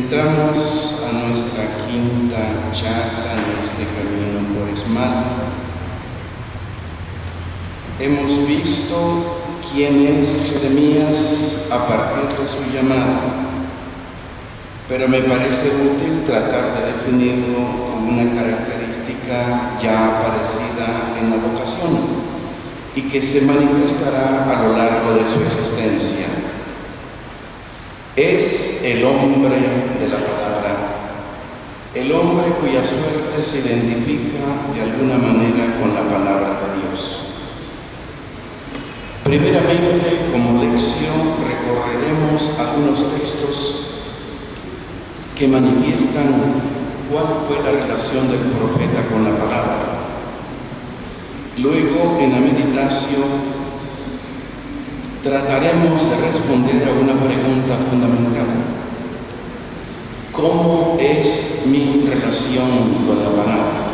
Entramos a nuestra quinta charla en este camino cuaresmal. Hemos visto quién es Jeremías a partir de su llamada, pero me parece útil tratar de definirlo con una característica ya aparecida en la vocación y que se manifestará a lo largo de su existencia. Es el hombre de la palabra, el hombre cuya suerte se identifica de alguna manera con la palabra de Dios. Primeramente, como lección, recorreremos algunos textos que manifiestan cuál fue la relación del profeta con la palabra. Luego, en la meditación, trataremos de responder a una pregunta fundamental. ¿Cómo es mi relación con la palabra?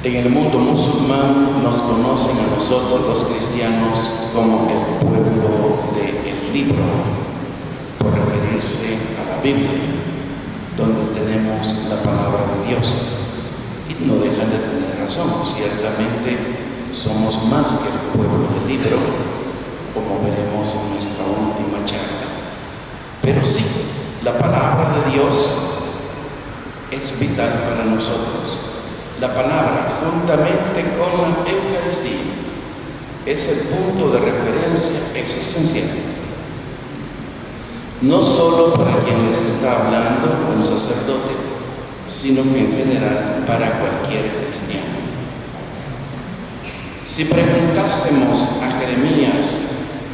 En el mundo musulmán nos conocen a nosotros los cristianos como el pueblo del libro, por referirse a la Biblia, donde tenemos la palabra de Dios. Y no dejan de tener razón, ciertamente somos más que el pueblo del libro, como veremos en nuestra última charla. Pero sí, la palabra de Dios es vital para nosotros. La palabra, juntamente con la Eucaristía, es el punto de referencia existencial. No solo para quien les está hablando, un sacerdote, sino que en general para cualquier cristiano. Si preguntásemos a Jeremías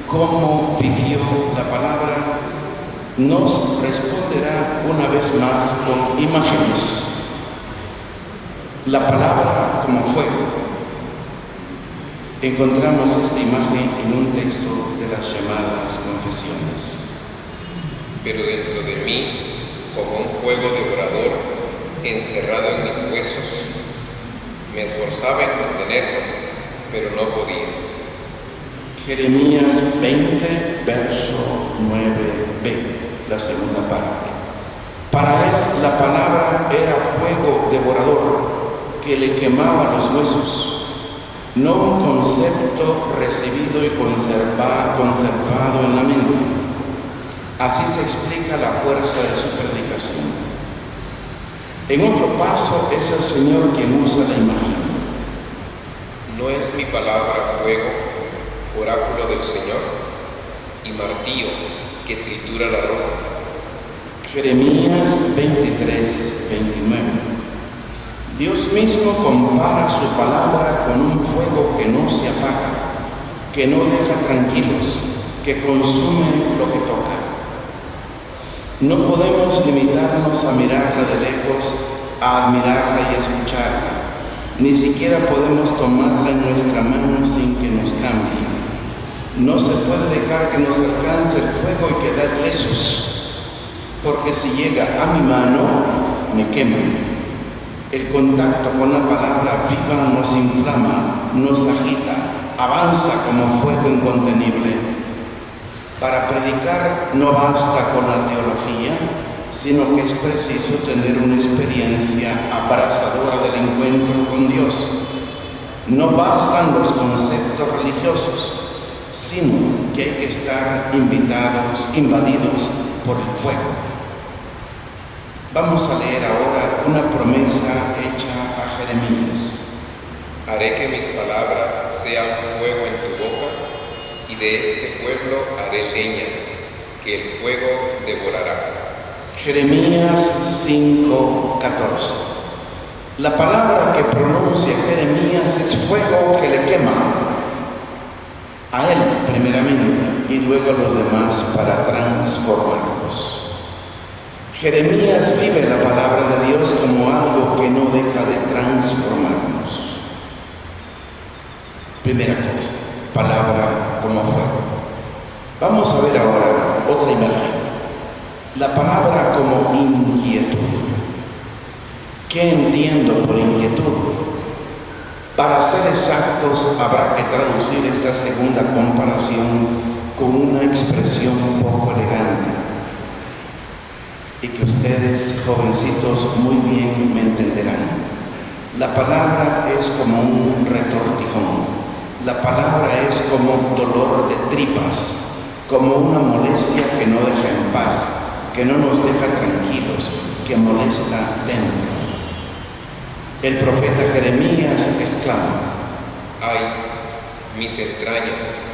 cómo vivió la palabra, nos responderá una vez más con imágenes. La palabra como fuego. Encontramos esta imagen en un texto de las llamadas confesiones. Pero dentro de mí, como un fuego devorador, encerrado en mis huesos, me esforzaba en contenerlo, pero no podía. Jeremías 20, verso 9b, la segunda parte. Para él la palabra era fuego devorador que le quemaba los huesos, no un concepto recibido y conservado en la mente. Así se explica la fuerza de su predicación. En otro paso es el Señor quien usa la imagen. ¿No es mi palabra fuego, oráculo del Señor, y martillo que tritura la roca? Jeremías 23, 29. Dios mismo compara su palabra con un fuego que no se apaga, que no deja tranquilos, que consume lo que toca. No podemos limitarnos a mirarla de lejos, a admirarla y escucharla. Ni siquiera podemos tomarla en nuestra mano sin que nos cambie. No se puede dejar que nos alcance el fuego y quedar lesos, porque si llega a mi mano, me quema. El contacto con la palabra viva nos inflama, nos agita, avanza como fuego incontenible. Para predicar no basta con la teología, sino que es preciso tener una experiencia abrasadora del encuentro con Dios. No bastan los conceptos religiosos, sino que hay que estar invadidos por el fuego. Vamos a leer ahora una promesa hecha a Jeremías. Haré que mis palabras sean fuego en tu boca, y de este pueblo haré leña, que el fuego devorará. Jeremías 5:14. La palabra que pronuncia Jeremías es fuego que le quema. A él primeramente y luego a los demás para transformarlos. Jeremías vive la palabra de Dios como algo que no deja de transformarnos. Primera cosa, palabra como fuego. Vamos a ver ahora otra imagen. La palabra como inquietud. ¿Qué entiendo por inquietud? Para ser exactos, habrá que traducir esta segunda comparación con una expresión poco elegante. y que ustedes, jovencitos, muy bien me entenderán. La palabra es como un retortijón. La palabra es como un dolor de tripas, como una molestia que no deja en paz, que no nos deja tranquilos, que molesta dentro. El profeta Jeremías exclama: ¡ay, mis entrañas!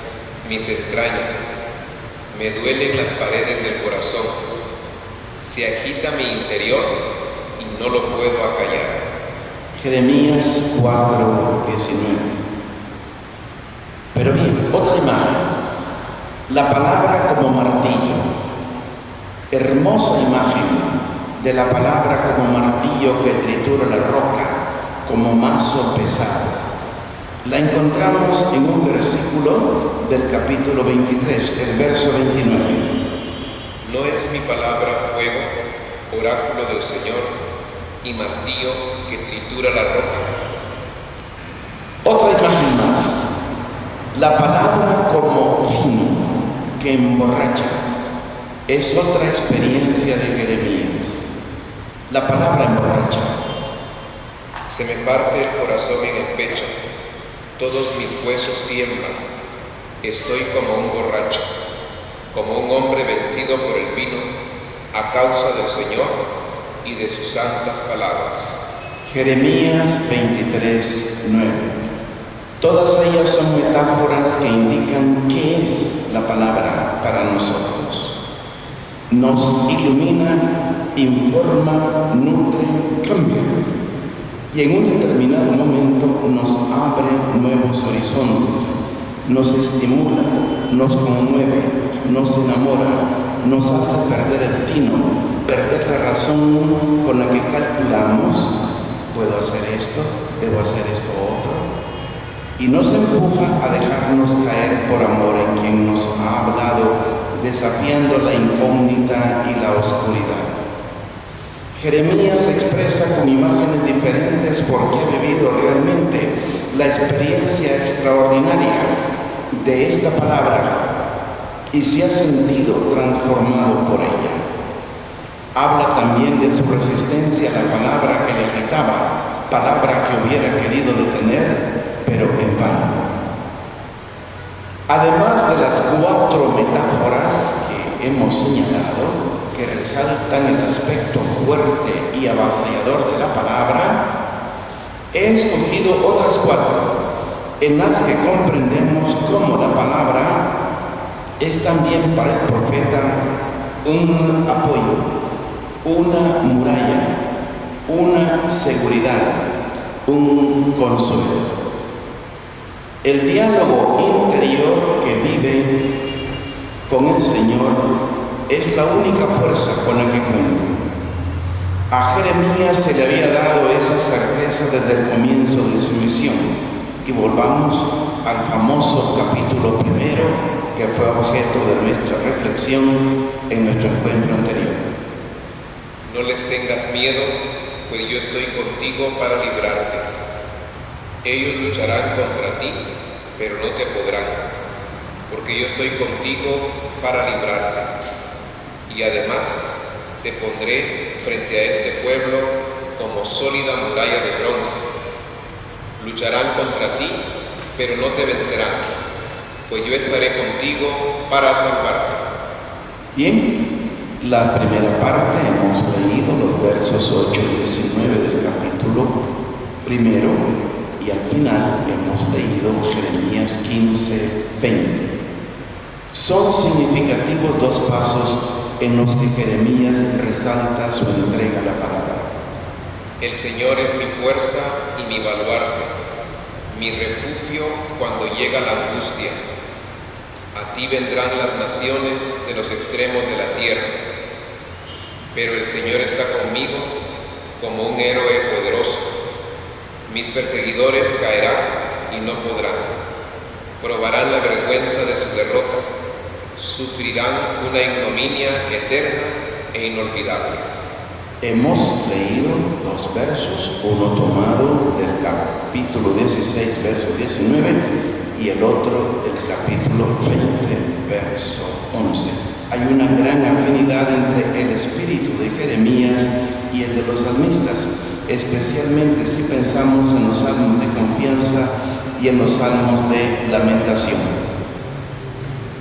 Me duelen las paredes del corazón. Se agita mi interior y no lo puedo acallar. Jeremías 4:19. Pero bien, otra imagen. La palabra como martillo. Hermosa imagen de la palabra como martillo que tritura la roca, como mazo pesado. La encontramos en un versículo del capítulo 23, el verso 29. ¿No es mi palabra fuego, oráculo del Señor, y martillo que tritura la roca? Otra imagen más. La palabra como vino que emborracha. Es otra experiencia de Jeremías. La palabra emborracha. Se me parte el corazón en el pecho, todos mis huesos tiemblan. Estoy como un borracho, como un hombre vencido por el vino, a causa del Señor y de sus santas palabras. Jeremías 23:9. Todas ellas son metáforas que indican qué es la palabra para nosotros. Nos ilumina, informa, nutre, cambia. Y en un determinado momento nos abre nuevos horizontes, nos estimula, nos conmueve, nos enamora, nos hace perder el tino, perder la razón con la que calculamos: puedo hacer esto, debo hacer esto otro. Y nos empuja a dejarnos caer por amor en quien nos ha hablado, desafiando la incógnita y la oscuridad. Jeremías expresa con imágenes diferentes porque ha vivido realmente la experiencia extraordinaria de esta palabra y se ha sentido transformado por ella. Habla también de su resistencia a la palabra que le agitaba, palabra que hubiera querido detener, pero en vano. Además de las 4 metáforas que hemos señalado, que resaltan el aspecto fuerte y avasallador de la palabra, he escogido otras 4 en las que comprendemos cómo la palabra es también para el profeta un apoyo, una muralla, una seguridad, un consuelo. El diálogo interior que vive con el Señor es la única fuerza con la que cuenta. A Jeremías se le había dado esa certeza desde el comienzo de su misión. Y volvamos al famoso capítulo 1 que fue objeto de nuestra reflexión en nuestro encuentro anterior. No les tengas miedo, pues yo estoy contigo para librarte. Ellos lucharán contra ti, pero no te podrán, porque yo estoy contigo para librarte. Y además te pondré frente a este pueblo como sólida muralla de bronce. Lucharán contra ti, pero no te vencerán, pues yo estaré contigo para salvarte. Bien, la primera parte hemos leído los versos 8 y 19 del capítulo 1. Y al final hemos leído Jeremías 15:20. Son significativos 2 pasos en los que Jeremías resalta su entrega a la palabra. El Señor es mi fuerza y mi baluarte, mi refugio cuando llega la angustia. A ti vendrán las naciones de los extremos de la tierra, pero el Señor está conmigo como un héroe poderoso. Mis perseguidores caerán y no podrán. Probarán la vergüenza de su derrota. Sufrirán una ignominia eterna e inolvidable. Hemos leído 2 versos, uno tomado del capítulo 16, verso 19, y el otro del capítulo 20, verso 11. Hay una gran afinidad entre el espíritu de Jeremías y el de los salmistas, especialmente si pensamos en los salmos de confianza y en los salmos de lamentación.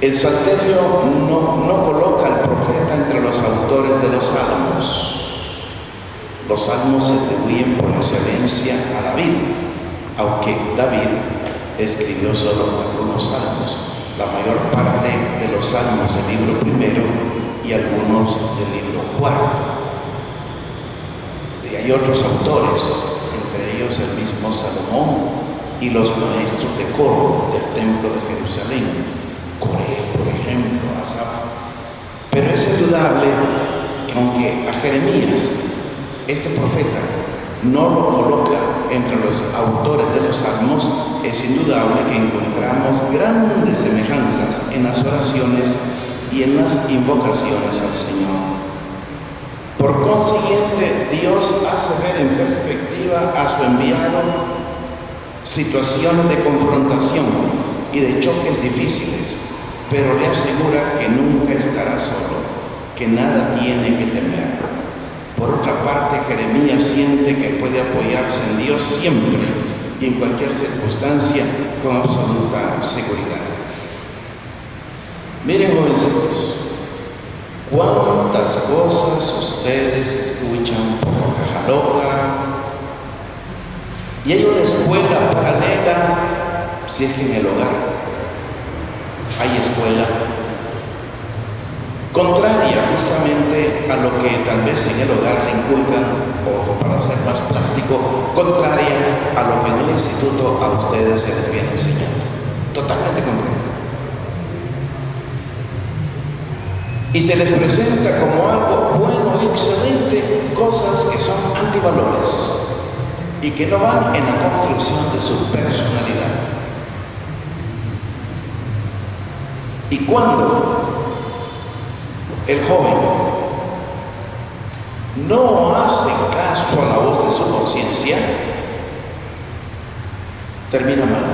El Salterio no coloca al profeta entre los autores de los salmos. Los salmos se atribuyen por excelencia a David, aunque David escribió solo algunos salmos, la mayor parte de los salmos del libro primero y algunos del libro cuarto. Y hay otros autores, entre ellos el mismo Salomón y los maestros de coro del templo de Jerusalén, Coré, por ejemplo, Asaf. Pero es indudable que aunque a Jeremías, este profeta, no lo coloca entre los autores de los salmos, es indudable que encontramos grandes semejanzas en las oraciones y en las invocaciones al Señor. Por consiguiente, Dios hace ver en perspectiva a su enviado situaciones de confrontación y de choques difíciles, pero le asegura que nunca estará solo, que nada tiene que temer. Por otra parte, Jeremías siente que puede apoyarse en Dios siempre y en cualquier circunstancia con absoluta seguridad. Miren, jovencitos, cuántas cosas ustedes escuchan por la caja loca, y hay una escuela paralela, si es que en el hogar hay escuela contraria justamente a lo que tal vez en el hogar le inculcan, o para ser más plástico, contraria a lo que en el instituto a ustedes se les viene enseñando. Totalmente contraria. Y se les presenta como algo bueno y excelente cosas que son antivalores y que no van en la construcción de su personalidad. Y cuando el joven no hace caso a la voz de su conciencia, termina mal.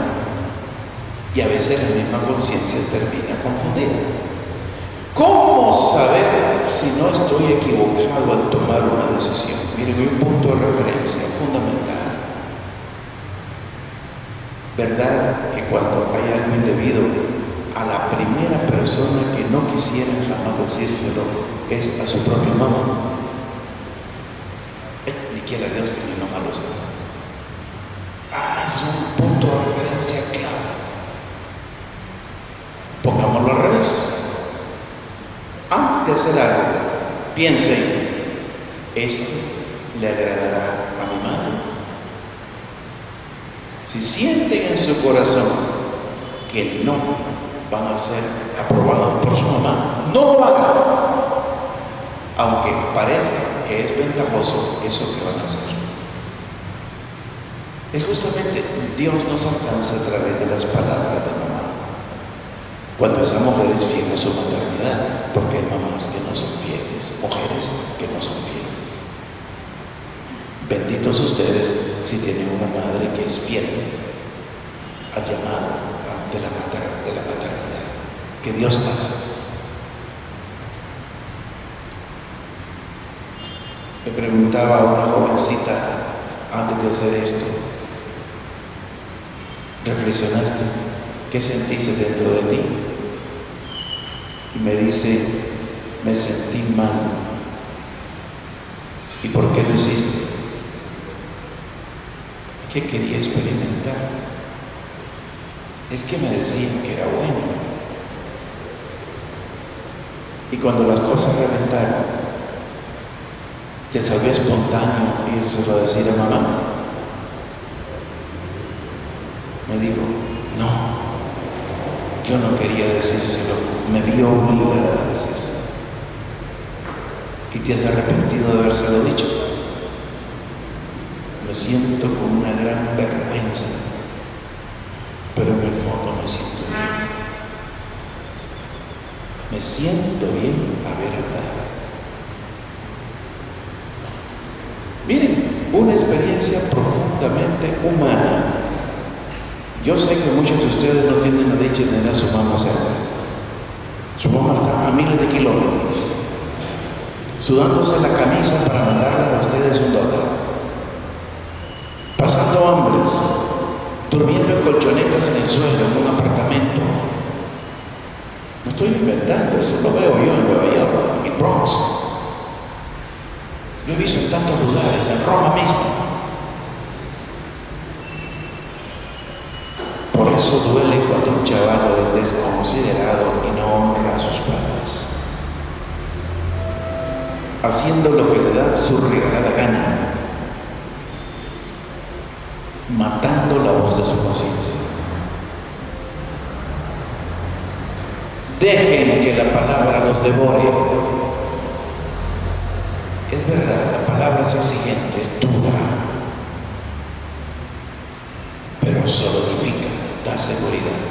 Y a veces la misma conciencia termina confundida. ¿Cómo saber si no estoy equivocado al tomar una decisión? Miren, hay un punto de referencia fundamental. ¿Verdad que cuando hay algo indebido, a la primera persona que no quisiera jamás decírselo es a su propia mamá? Ni quiera Dios que mi mamá lo sepa. Es un punto de referencia clave. Pongámoslo al revés. Antes de hacer algo, piensen, esto le agradará a mi madre. Si sienten en su corazón que no van a ser aprobados por su mamá, no lo hagan, aunque parezca que es ventajoso eso que van a hacer. Es justamente Dios nos alcanza a través de las palabras de mamá. Cuando esa mujer es fiel a su maternidad, porque hay mamás que no son fieles, mujeres que no son fieles. Benditos ustedes si tienen una madre que es fiel al llamado de la maternidad. Que Dios hace. Me preguntaba a una jovencita antes de hacer esto, ¿reflexionaste? ¿Qué sentiste dentro de ti? Y me dice, me sentí mal. ¿Y por qué lo hiciste? ¿Qué quería experimentar? Es que me decían que era bueno. Y cuando las cosas reventaron, te salió espontáneo irse a decir a mamá. Me dijo, no, yo no quería decírselo, me vi obligada a decírselo. ¿Y te has arrepentido de habérselo dicho? Me siento con una gran vergüenza, pero en el fondo me siento bien. Me siento bien haber hablado. Miren, una experiencia profundamente humana. Yo sé que muchos de ustedes no tienen la dicha de tener a su mamá cerca. Su mamá está a miles de kilómetros, sudándose la camisa para mandarle a ustedes $1, pasando hambres, durmiendo en colchonetas en el suelo, en un apartamento. No estoy inventando, eso lo veo yo en Nueva York, en Bronx. Lo he visto en tantos lugares, en Roma mismo. Por eso duele cuando un chaval es desconsiderado y no honra a sus padres, haciendo lo que le da su regalada gana, matando la voz de su conciencia. Dejen que la palabra los devore. Es verdad, la palabra es exigente, es dura, pero solidifica, da seguridad.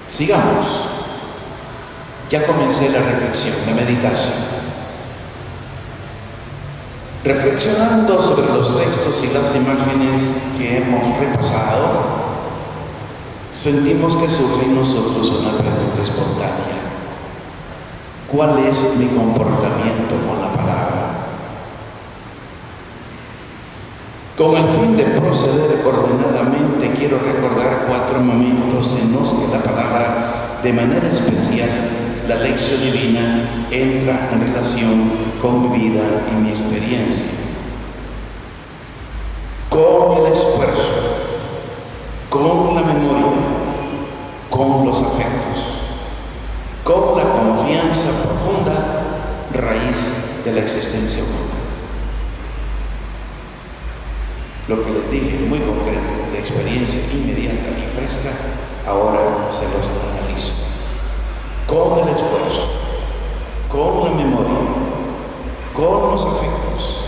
Sigamos. Ya comencé la reflexión, la meditación. Reflexionando sobre los textos y las imágenes que hemos repasado, sentimos que surge en nosotros una pregunta espontánea. ¿Cuál es mi comportamiento con la palabra? Con el fin de proceder ordenadamente, quiero recordar 4 momentos en los que la palabra, de manera especial, la lección divina, entra en relación con mi vida y mi experiencia. Con el esfuerzo, con la memoria, con los afectos, con la confianza profunda, raíz de la existencia humana. Lo que les dije, muy concreto, de experiencia inmediata y fresca, ahora se los analizo. Con el esfuerzo, con la memoria, con los afectos,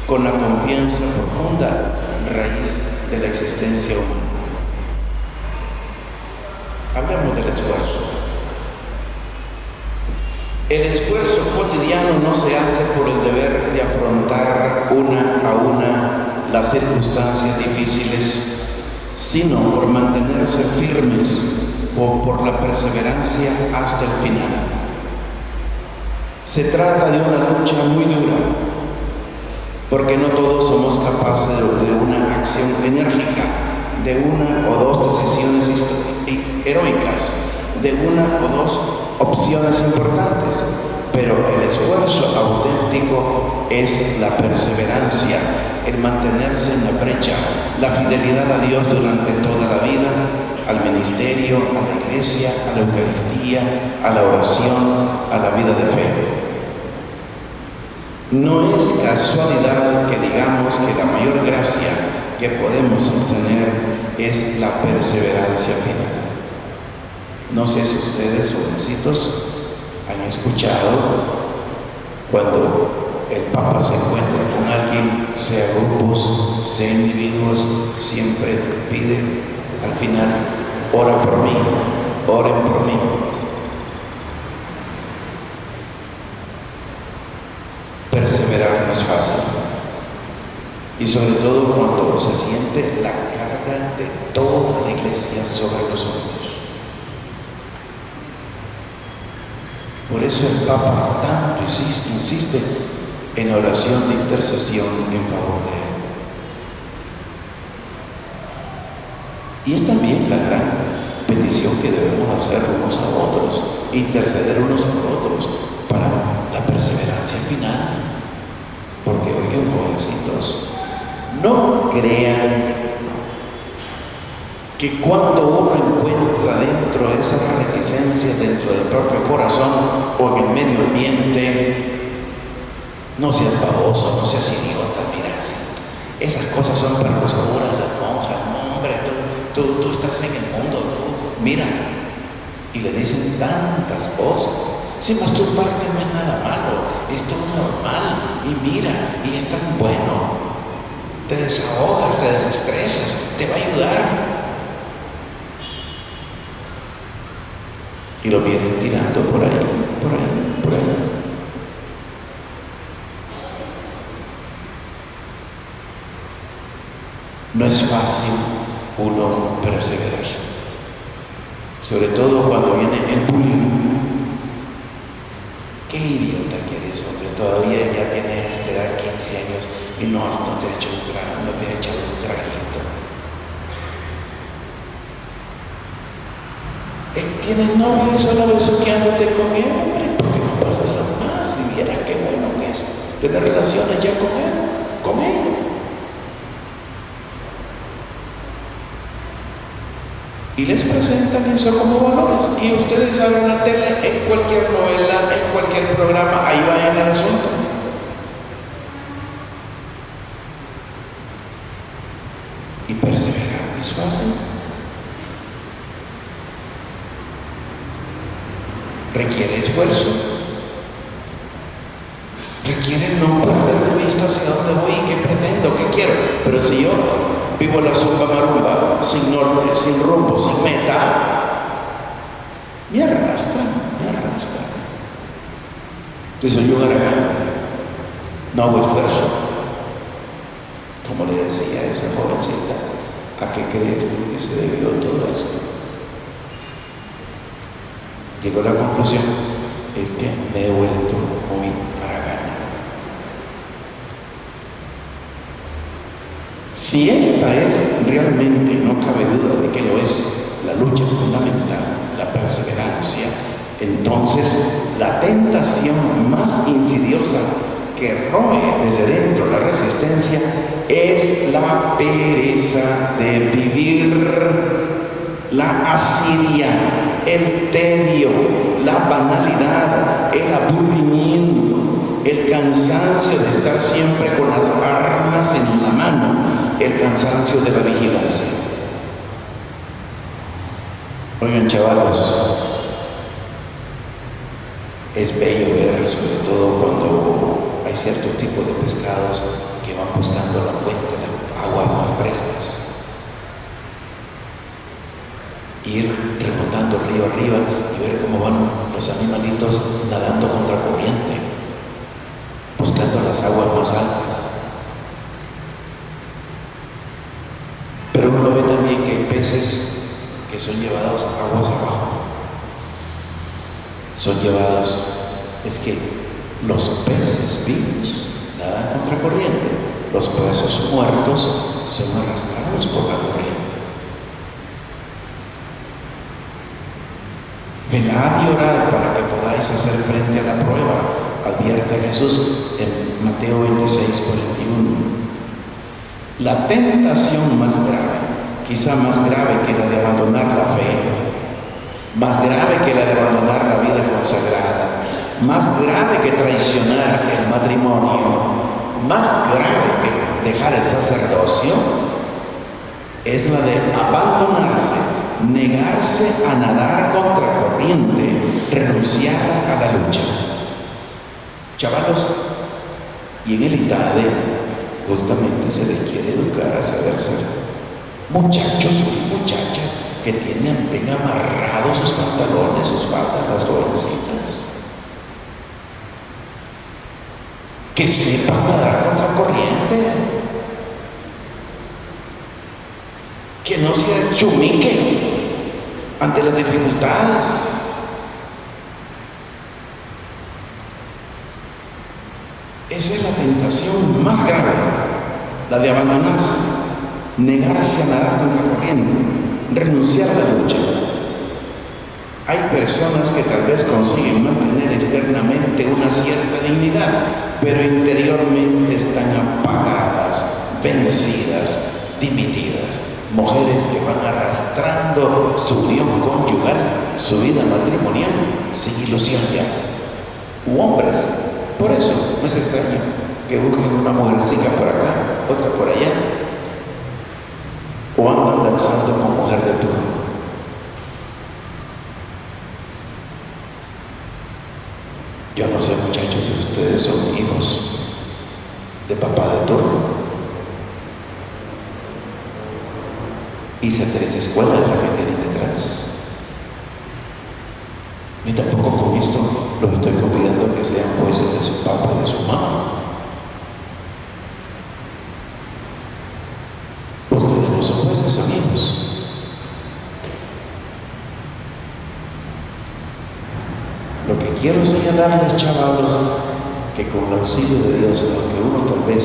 con la confianza profunda, raíz de la existencia humana. Hablemos del esfuerzo. El esfuerzo cotidiano no se hace por el deber de afrontar una a una las circunstancias difíciles, sino por mantenerse firmes o por la perseverancia hasta el final. Se trata de una lucha muy dura, porque no todos somos capaces de una acción enérgica, de 1 o 2 decisiones heroicas, de 1 o 2 opciones importantes, pero el esfuerzo auténtico es la perseverancia, el mantenerse en la brecha, la fidelidad a Dios durante toda la vida, al ministerio, a la iglesia, a la Eucaristía, a la oración, a la vida de fe. No es casualidad que digamos que la mayor gracia que podemos obtener es la perseverancia final. No sé si ustedes, jovencitos, han escuchado cuando el Papa se encuentra con alguien, sea grupos, sea individuos, siempre pide al final: ora por mí, oren por mí. Perseverar no es fácil, y sobre todo cuando se siente la carga de toda la iglesia sobre los hombros. Por eso el Papa tanto insiste en la oración de intercesión en favor de él. Y es también la gran petición que debemos hacer unos a otros, interceder unos por otros para la perseverancia final. Porque, oigan, jovencitos, no crean que cuando uno encuentra dentro de esas reticencias, dentro del propio corazón o en el medio ambiente, no seas baboso, no seas idiota, mira, esas cosas son para los curas, las monjas, no, hombre, tú estás en el mundo, tú, mira, y le dicen tantas cosas. Si masturbarte no es nada malo, es todo normal, y mira, y es tan bueno, te desahogas, te desestresas, te va a ayudar. Y lo vienen tirando por ahí, por ahí, por ahí. No es fácil uno perseverar. Sobre todo cuando viene el bullying. Qué idiota que eres, hombre, todavía ya tienes esta edad, 15 años, y no te has hecho un trago, no te has echado un traguito. Tienes novio y solo besuqueándote con él, hombre, porque no pasas a más y vieras qué bueno que es tener relaciones ya con él, con ella. Y les presentan eso como valores. Y ustedes abren la tele, en cualquier novela, en cualquier programa, ahí va en el asunto. Y perseverar es fácil. Requiere esfuerzo. Requiere no perder de vista hacia dónde voy y qué pretendo, qué quiero. Pero si yo vivo la zumba marumba, sin norte, sin rumbo, sin meta, me arrastra. Yo soy un aragán, no hago esfuerzo. Como le decía a esa jovencita, ¿a qué crees tú que se debió todo esto? Llegó a la conclusión, es que me he vuelto muy aragán. Si esta es realmente, no cabe duda de que lo es, la lucha fundamental, la perseverancia, entonces la tentación más insidiosa que roe desde dentro la resistencia es la pereza de vivir, la asidia, el tedio, la banalidad, el aburrimiento, el cansancio de estar siempre con las armas en la mano, el cansancio de la vigilancia. Oigan, chavalos, es bello ver, sobre todo cuando hay cierto tipo de pescados que van buscando la fuente, las aguas más frescas. Ir remontando río arriba y ver cómo van los animalitos nadando contra corriente, buscando las aguas más altas. Pero uno ve también que hay peces que son llevados aguas abajo. Son llevados, es que los peces vivos nadan contra corriente, los peces muertos son arrastrados por la corriente. Velad y orad para que podáis hacer frente a la prueba, advierte Jesús en Mateo 26:41. La tentación más grave, quizá más grave que la de abandonar la fe, más grave que la de abandonar la vida consagrada, más grave que traicionar el matrimonio, más grave que dejar el sacerdocio, es la de abandonarse, negarse a nadar contra corriente, renunciar a la lucha. Chavalos, y en el ITADE justamente se les quiere educar a saber ser muchachos y muchachas que tienen bien amarrados sus pantalones, sus faldas, las jovencitas. Que sepan nadar contra corriente. Que no se chumiquen ante las dificultades. Esa es la tentación más grave, la de abandonarse, negarse a nadar contra corriente, renunciar a la lucha. Hay personas que tal vez consiguen mantener externamente una cierta dignidad, pero interiormente están apagadas, vencidas, dimitidas. Mujeres que van arrastrando su unión conyugal, su vida matrimonial, sin ilusión ya. U hombres, por eso no es extraño que busquen una mujercita por acá, otra por allá, o andan danzando con mujer de turno. Yo no sé, muchachos, si ustedes son hijos de papá de turno. Hice 3 escuelas la que tienen detrás. Ni tampoco con esto los estoy convidando a que sean jueces de su papá y de su mamá. Ustedes no son jueces, amigos. quiero señalarles, chavalos, que con el auxilio de Dios, aunque uno tal vez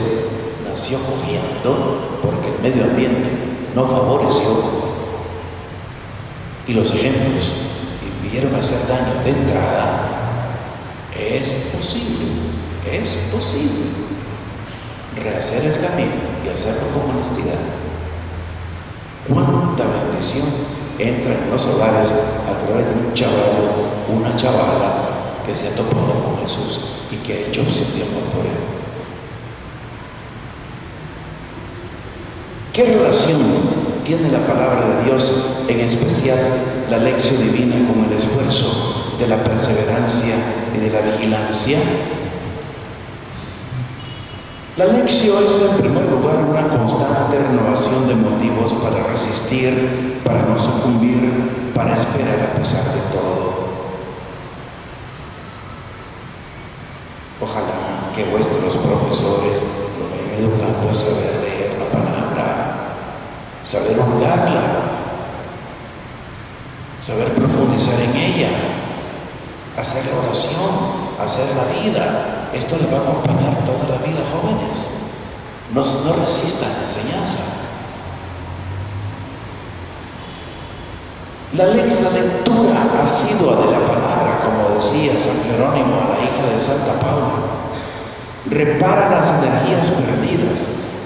nació cojeando porque el medio ambiente no favoreció y los ejemplos impidieron hacer daño de entrada, es posible rehacer el camino y hacerlo con honestidad. Cuánta bendición entra en los hogares a través de un chaval, una chavala que se ha topado con Jesús y que ha hecho opción de amor por él. ¿Qué relación tiene la palabra de Dios, en especial la lección divina, con el esfuerzo de la perseverancia y de la vigilancia? La lección es, en primer lugar, una constante renovación de motivos para resistir, para no sucumbir, para esperar a pesar de todo. Ojalá que vuestros profesores lo vayan educando a saber leer la palabra, saber honrarla, saber profundizar en ella, hacer la oración, hacer la vida. Esto les va a acompañar toda la vida, jóvenes. No resistan la enseñanza. La lectura asidua de la palabra, como decía San Jerónimo a la hija de Santa Paula, repara las energías perdidas,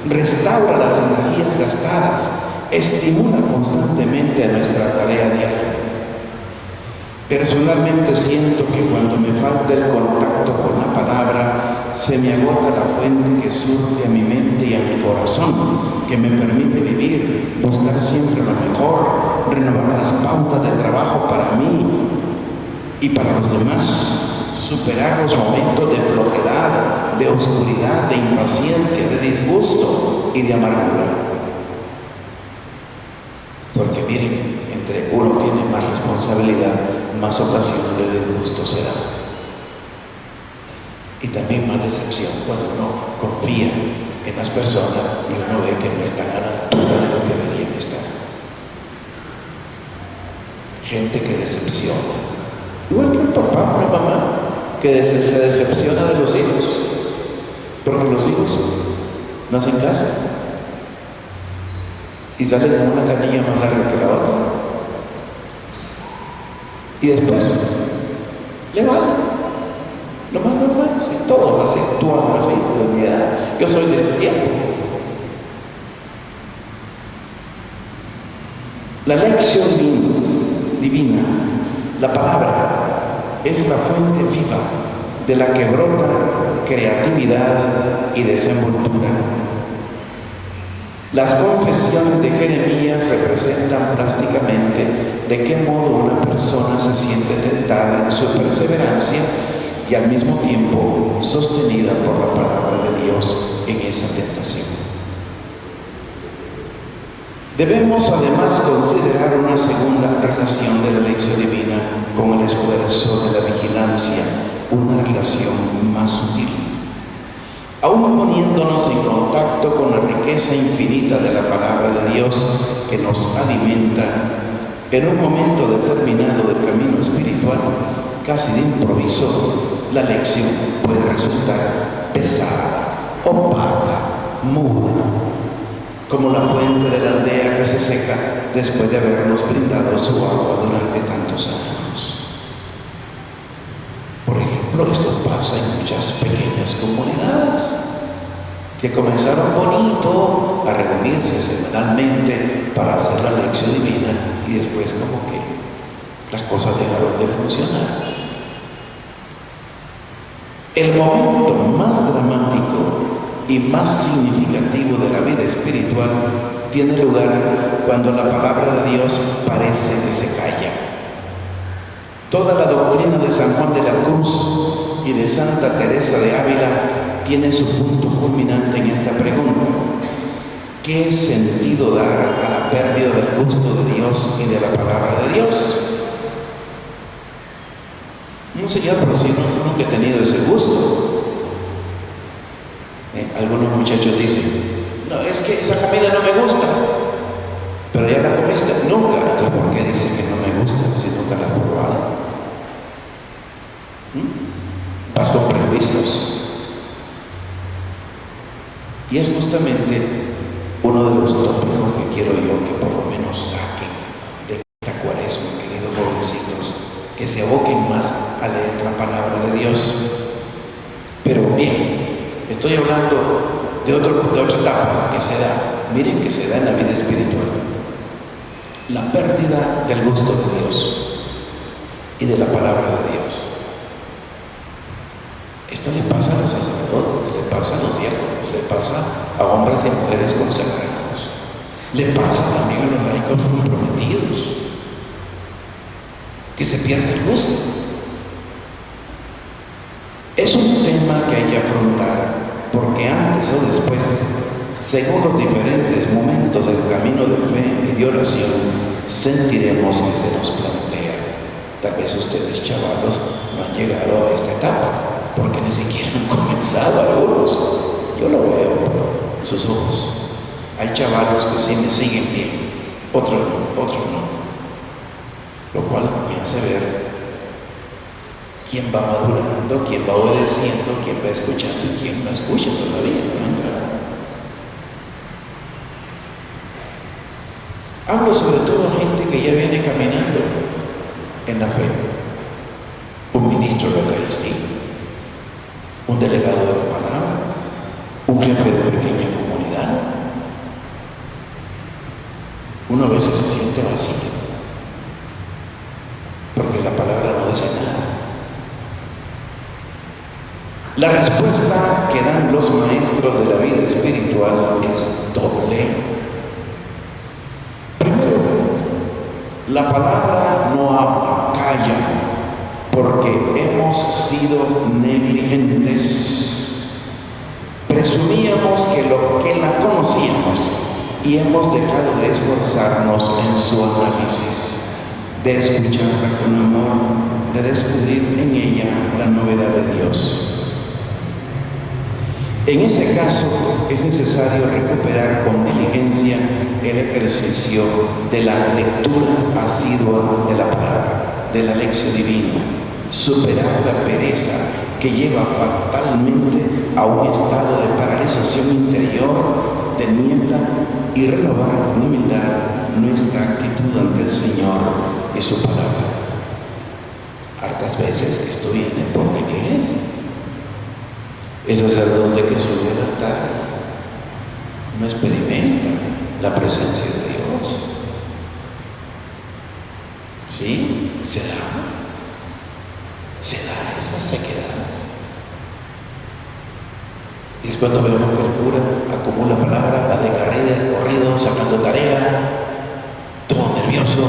restaura las energías gastadas, estimula constantemente a nuestra tarea diaria. Personalmente siento que cuando me falta el contacto con la palabra, se me agota la fuente que surge a mi mente y a mi corazón, que me permite vivir, buscar siempre lo mejor, renovar las pautas de trabajo para mí y para los demás, superar los momentos de flojedad, de oscuridad, de impaciencia, de disgusto y de amargura. Porque miren, entre uno tiene más responsabilidad, más ocasiones de disgusto será. Y también más decepción cuando uno confía en las personas y uno ve que no están a la altura de lo que deberían estar. Gente que decepciona. Igual que un papá o una mamá que se decepciona de los hijos. Porque los hijos no hacen caso. Y salen con una canilla más larga que la otra. Y después le vale. Lo más normal, sí, todos así, actúan así, de mi edad. Yo soy de este tiempo. La lección divina, la palabra, es la fuente viva de la que brota creatividad y desenvoltura. Las confesiones de Jeremías representan plásticamente de qué modo una persona se siente tentada en su perseverancia y al mismo tiempo sostenida por la palabra de Dios en esa tentación. Debemos además considerar una segunda relación de la lección divina con el esfuerzo de la vigilancia, una relación más sutil. Aún poniéndonos en contacto con la riqueza infinita de la palabra de Dios que nos alimenta, en un momento determinado del camino espiritual, casi de improviso, la lección puede resultar pesada, opaca, muda, como la fuente de la aldea que se seca después de habernos brindado su agua durante tantos años. Por ejemplo, esto pasa en muchas pequeñas comunidades que comenzaron bonito a reunirse semanalmente para hacer la lección divina y después como que las cosas dejaron de funcionar. El momento más dramático y más significativo de la vida espiritual tiene lugar cuando la palabra de Dios parece que se calla. Toda la doctrina de San Juan de la Cruz y de Santa Teresa de Ávila tiene su punto culminante en esta pregunta: ¿qué sentido dar a la pérdida del gusto de Dios y de la palabra de Dios? No sé, pero si nunca he tenido ese gusto. Algunos muchachos dicen, no, es que esa comida no me gusta, pero ya la comiste. Nunca. Entonces, ¿por qué dice que no me gusta si nunca la has probado? Y es justamente uno de los tópicos que quiero yo que por lo menos saquen de esta cuaresma, queridos jovencitos, que se aboquen más a leer la palabra de Dios. Pero bien, estoy hablando de otra etapa que se da, miren que se da en la vida espiritual. La pérdida del gusto de Dios y de la palabra de Dios. Esto le pasa a los sacerdotes, le pasa a los diáconos, le pasa a hombres y mujeres consagrados, le pasa también a los laicos comprometidos, que se pierde el gusto. Es un tema que hay que afrontar, porque antes o después, según los diferentes momentos del camino de fe y de oración, sentiremos que se nos plantea. Tal vez ustedes, chavalos, no han llegado a esta etapa, porque ni siquiera han comenzado algunos. Yo lo veo por sus ojos. Hay chavalos que sí me siguen bien, otros no. Lo cual me hace ver quién va madurando, quién va obedeciendo, quién va escuchando y quién no escucha todavía, no ha entrado. Hablo sobre todo a gente que ya viene caminando en la fe. Un ministro de la Eucaristía, un delegado de la palabra, un jefe de pequeña comunidad. Uno a veces se siente vacío, porque la palabra no dice nada. La respuesta que dan los maestros de la vida espiritual es doble. Primero, la palabra no habla, calla, porque hemos sido negligentes. Presumíamos que la conocíamos y hemos dejado de esforzarnos en su análisis, de escucharla con amor, de descubrir en ella la novedad de Dios. En ese caso, es necesario recuperar con diligencia el ejercicio de la lectura asidua de la palabra, de la lección divina, superar la pereza que lleva fatalmente a un estado de paralización interior, de niebla, y renovar con humildad nuestra actitud ante el Señor y su palabra. Hartas veces esto viene por negligencia. El sacerdote que sube al altar no experimenta la presencia de Dios. ¿Sí? Se da esa sequedad. Y es cuando vemos que el cura acumula palabras, va de corrido, sacando tarea, todo nervioso.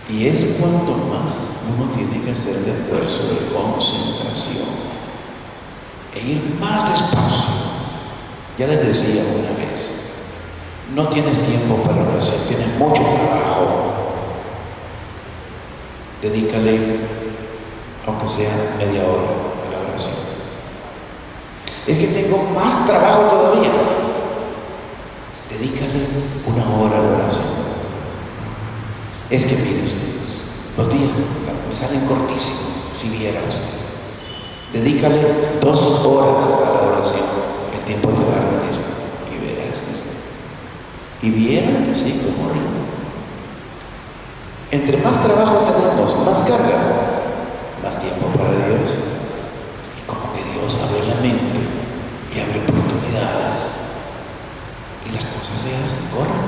Y es cuanto más uno tiene que hacer el esfuerzo de concentración e ir más despacio. Ya les decía una vez, no tienes tiempo para oración, tienes mucho trabajo. Dedícale, aunque sea media hora, a la oración. Es que tengo más trabajo todavía. Dedícale una hora a la oración. Es que miren ustedes, los días me salen cortísimos, si viera usted. Dedícale 2 horas a la oración, el tiempo te va a rendir y verás que sí. Y vieran que sí, como rinde. Entre más trabajo tenemos, más carga, más tiempo para Dios. Y como que Dios abre la mente y abre oportunidades y las cosas se hacen, corren.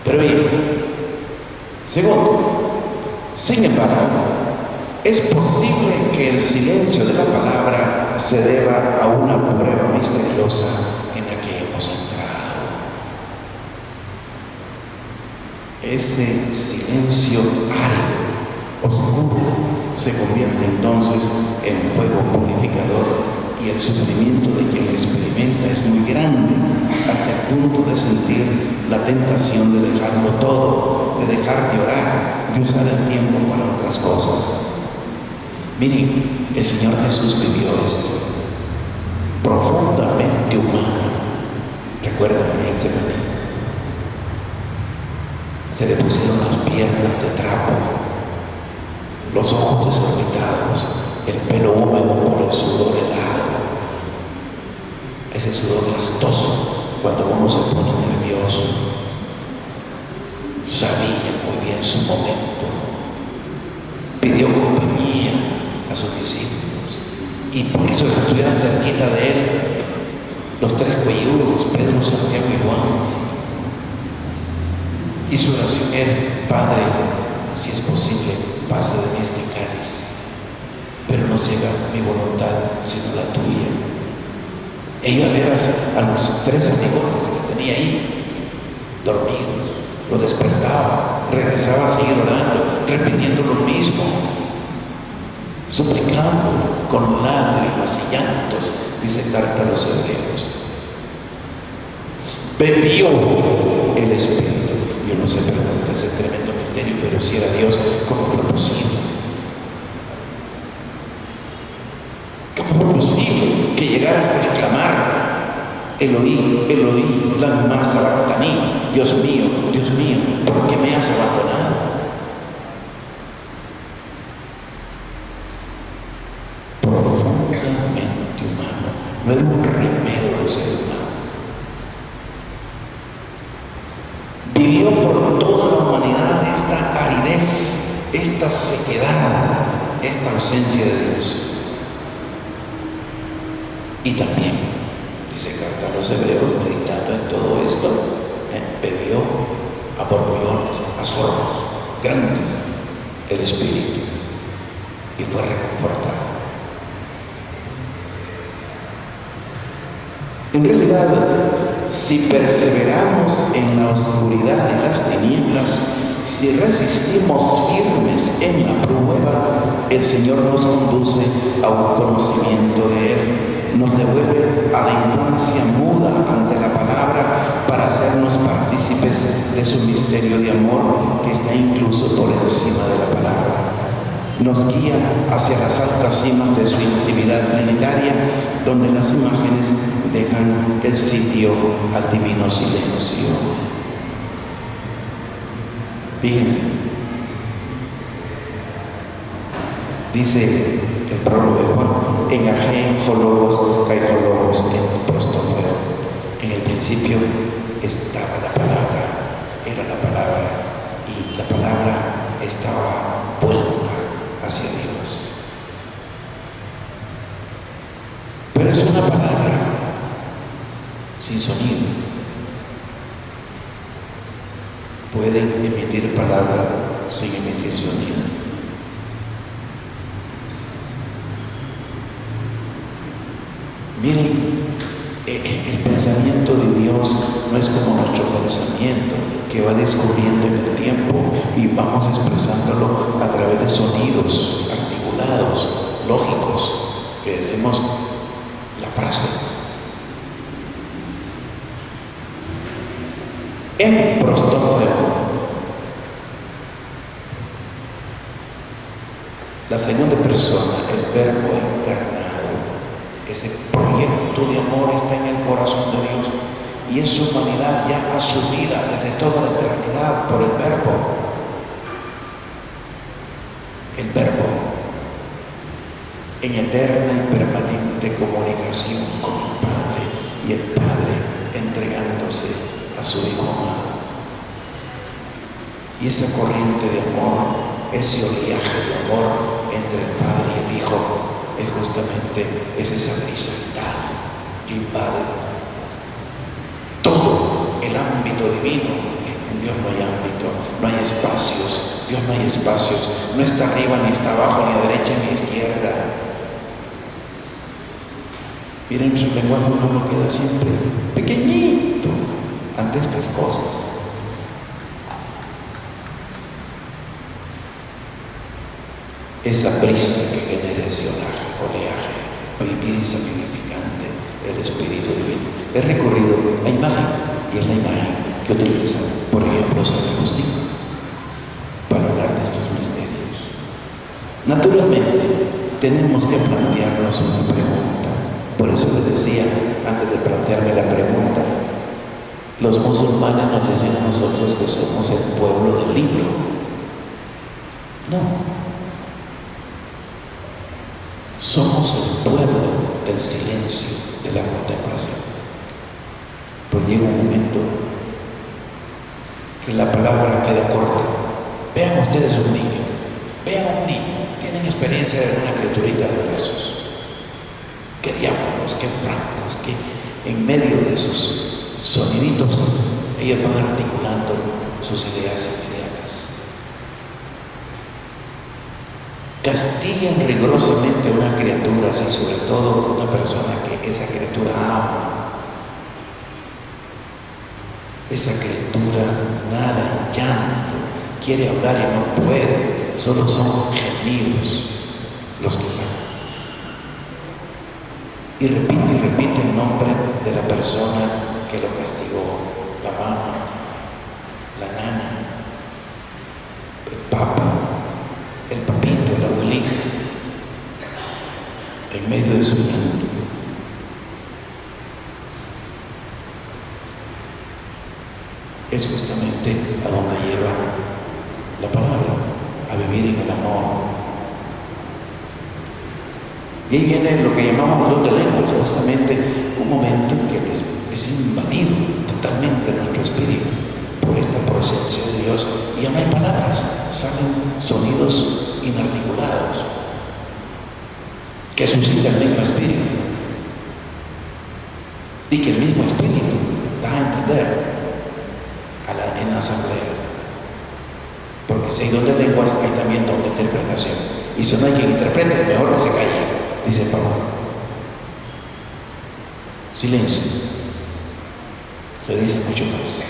Pero bien, segundo, sin embargo, es posible que el silencio de la palabra se deba a una prueba misteriosa en la que hemos entrado. Ese silencio árido, oscuro, se convierte entonces en fuego purificador, y el sufrimiento de quien lo experimenta es muy grande, hasta el punto de sentir la tentación de dejarlo todo, de dejar de orar, de usar el tiempo para otras cosas. Miren, el Señor Jesús vivió esto, profundamente humano. ¿Recuerdan en Getsemaní? Se le pusieron las piernas de trapo, los ojos desorbitados, el pelo húmedo por el sudor helado, ese sudor lastoso cuando uno se pone nervioso. Sabía muy bien su momento, pidió compañía a sus discípulos y quiso que estuvieran cerquita de él los tres cuelludos, Pedro, Santiago y Juan. Y su oración es: Padre, si es posible, pase de mí este cáliz, pero no se haga mi voluntad sino la tuya. E iba a ver a los tres amigotes que tenía ahí dormidos, los despertaba, regresaba a seguir orando, repitiendo lo mismo, suplicando con lágrimas y llantos, dice carta a los Hebreos. Bebió el Espíritu. Yo no sé, pregunta ese tremendo misterio, pero si era Dios, ¿cómo fue posible? ¿Cómo fue posible que llegara hasta exclamar: Eloí, Eloí, lama sabactani, Dios mío, ¿por qué me has abandonado? Profundamente humano, no era un remedio de ser humano. Vivió por toda la humanidad esta aridez, esta sequedad, esta ausencia de Dios. Y también, dice carta a los Hebreos, meditando en todo esto, bebió a borbollones, a sorbos grandes el Espíritu y fue reconfortado. En realidad, si perseveramos en la oscuridad de las tinieblas, si resistimos firmes en la prueba, el Señor nos conduce a un conocimiento de Él, nos devuelve a la infancia muda ante la palabra para hacernos partícipes de su misterio de amor que está incluso por encima de la palabra. Nos guía hacia las altas cimas de su intimidad trinitaria, donde las imágenes dejan el sitio al divino silencio. Fíjense, dice el prólogo de Juan: en Agén Jologos, Caijologos, en Prostófero. En el principio estaba la palabra, era la palabra, y la palabra estaba vuelta hacia Dios. Pero es una palabra sin sonido. Pueden emitir palabra sin emitir sonido. Miren, el pensamiento de Dios no es como nuestro pensamiento, que va descubriendo en el tiempo y vamos expresándolo a través de sonidos articulados, lógicos, que decimos la frase. En Prostófero, la segunda persona, el Verbo encarnado, ese proyecto de amor está en el corazón de Dios y es su humanidad ya asumida desde toda la eternidad por el Verbo. El Verbo en eterna y permanente comunicación con el Padre y el Padre entregándose a su Hijo amado. Y esa corriente de amor, ese oleaje de amor entre el Padre y el Hijo, es justamente esa brisa vital que invade todo el ámbito divino. En Dios no hay ámbito, no hay espacios. Dios no hay espacios, no está arriba, ni está abajo, ni a derecha, ni a izquierda. Miren, su lenguaje uno queda siempre pequeñito ante estas cosas. Esa brisa que genera ese oleaje, brisa vivificante, el Espíritu Divino. He recurrido a imagen, y es la imagen que utiliza, por ejemplo, San Agustín para hablar de estos misterios. Naturalmente, tenemos que plantearnos una pregunta. Por eso les decía, antes de plantearme la pregunta, los musulmanes nos dicen a nosotros que somos el pueblo del libro. No. Somos el pueblo del silencio, de la contemplación. Pero llega un momento que la palabra queda corta. Vean ustedes un niño, tienen experiencia de una criaturita de brazos. Qué diáfanos, qué francos, que en medio de sus soniditos ellos van articulando sus ideas inmediatas. Castiguen rigurosamente a una criatura así, sobre todo una persona que esa criatura ama. Esa criatura nada en llanto, quiere hablar y no puede, solo son gemidos los que saben. Y repite el nombre de la persona que lo castigó, la mamá, la nana, el papá, el papito, la abuelita, en medio de su llanto. Es justamente a donde lleva la palabra, a vivir en el amor. Y ahí viene lo que llamamos don de lenguas, justamente un momento en que es invadido totalmente nuestro espíritu por esta presencia de Dios. Y ya no hay palabras, salen sonidos inarticulados que suscita el mismo espíritu y que el mismo espíritu da a entender en la asamblea. Porque si hay don de lenguas, hay también don de interpretación. Y si no hay quien interprete, mejor que se calle, dice Pablo. Silencio. Se dice mucho más.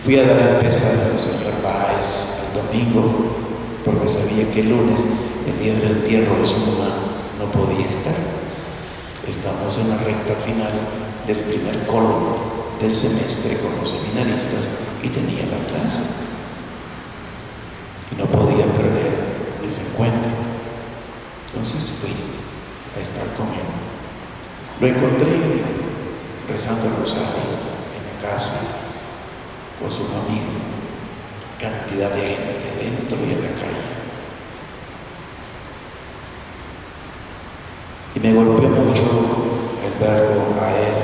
Fui a dar el pésame al señor Báez el domingo, porque sabía que el lunes, el día del entierro de su mamá, no podía estar. Estamos en la recta final del primer colo del semestre con los seminaristas y tenía la clase y no podía perder ese encuentro. Entonces fui a estar con él. Lo encontré rezando el rosario en la casa con su familia, cantidad de gente dentro y en la calle. Y me golpeó mucho el verlo a él,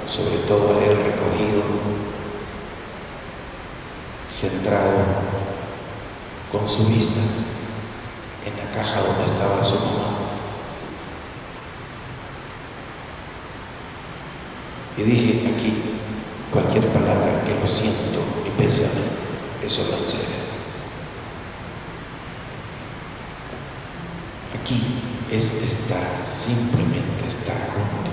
sobre todo a él recogido, centrado, con su vista en la caja donde estaba su mamá. Y dije, aquí, cualquier palabra que lo siento y pésame, eso lo enseña. Aquí es estar, simplemente estar junto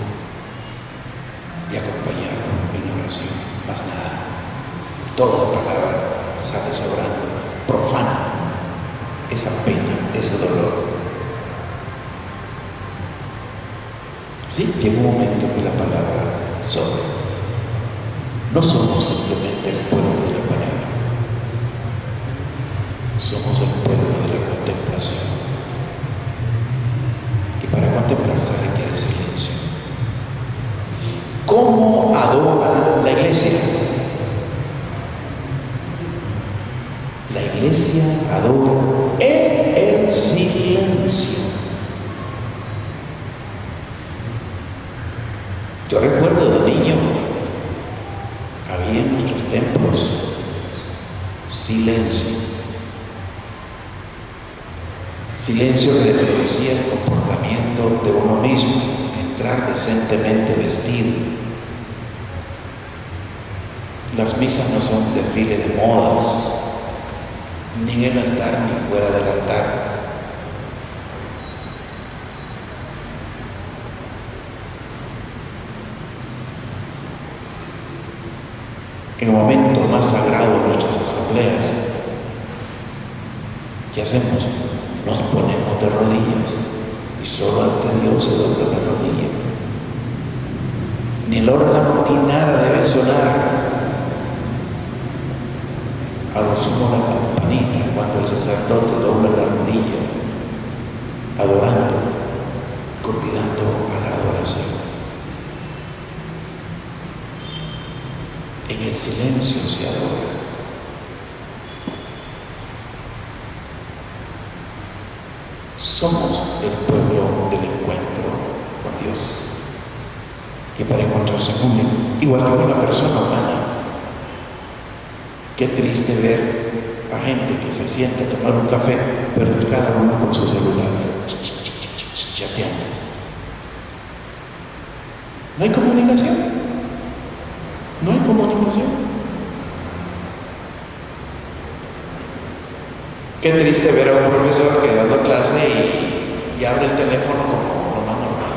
y acompañarlo en la oración, más nada. Toda palabra sale sobrando, profana esa pena, ese dolor. Sí, llega un momento que la palabra sobra. No somos simplemente el pueblo de la palabra, somos el pueblo de la contemplación. Y para contemplarse requiere silencio. ¿Cómo adora la iglesia? La iglesia adora en el silencio. Yo recuerdo de niño, había en nuestros templos silencio. Silencio que reproducía el comportamiento de uno mismo, entrar decentemente vestido. Las misas no son desfile de modas, ni en el altar ni fuera del altar. En el momento más sagrado de nuestras asambleas, ¿qué hacemos? Nos ponemos de rodillas y solo ante Dios se dobla la rodilla. Ni el órgano ni nada debe sonar. A lo sumo la campanita cuando el sacerdote dobla la rodilla, adorando, convidando a la adoración. En el silencio se adora. Somos sentemos a comer, igual que una persona humana. Qué triste ver a gente que se sienta a tomar un café, pero cada uno con su celular, chateando. No hay comunicación. No hay comunicación. Qué triste ver a un profesor que dando clase y abre el teléfono como lo más normal.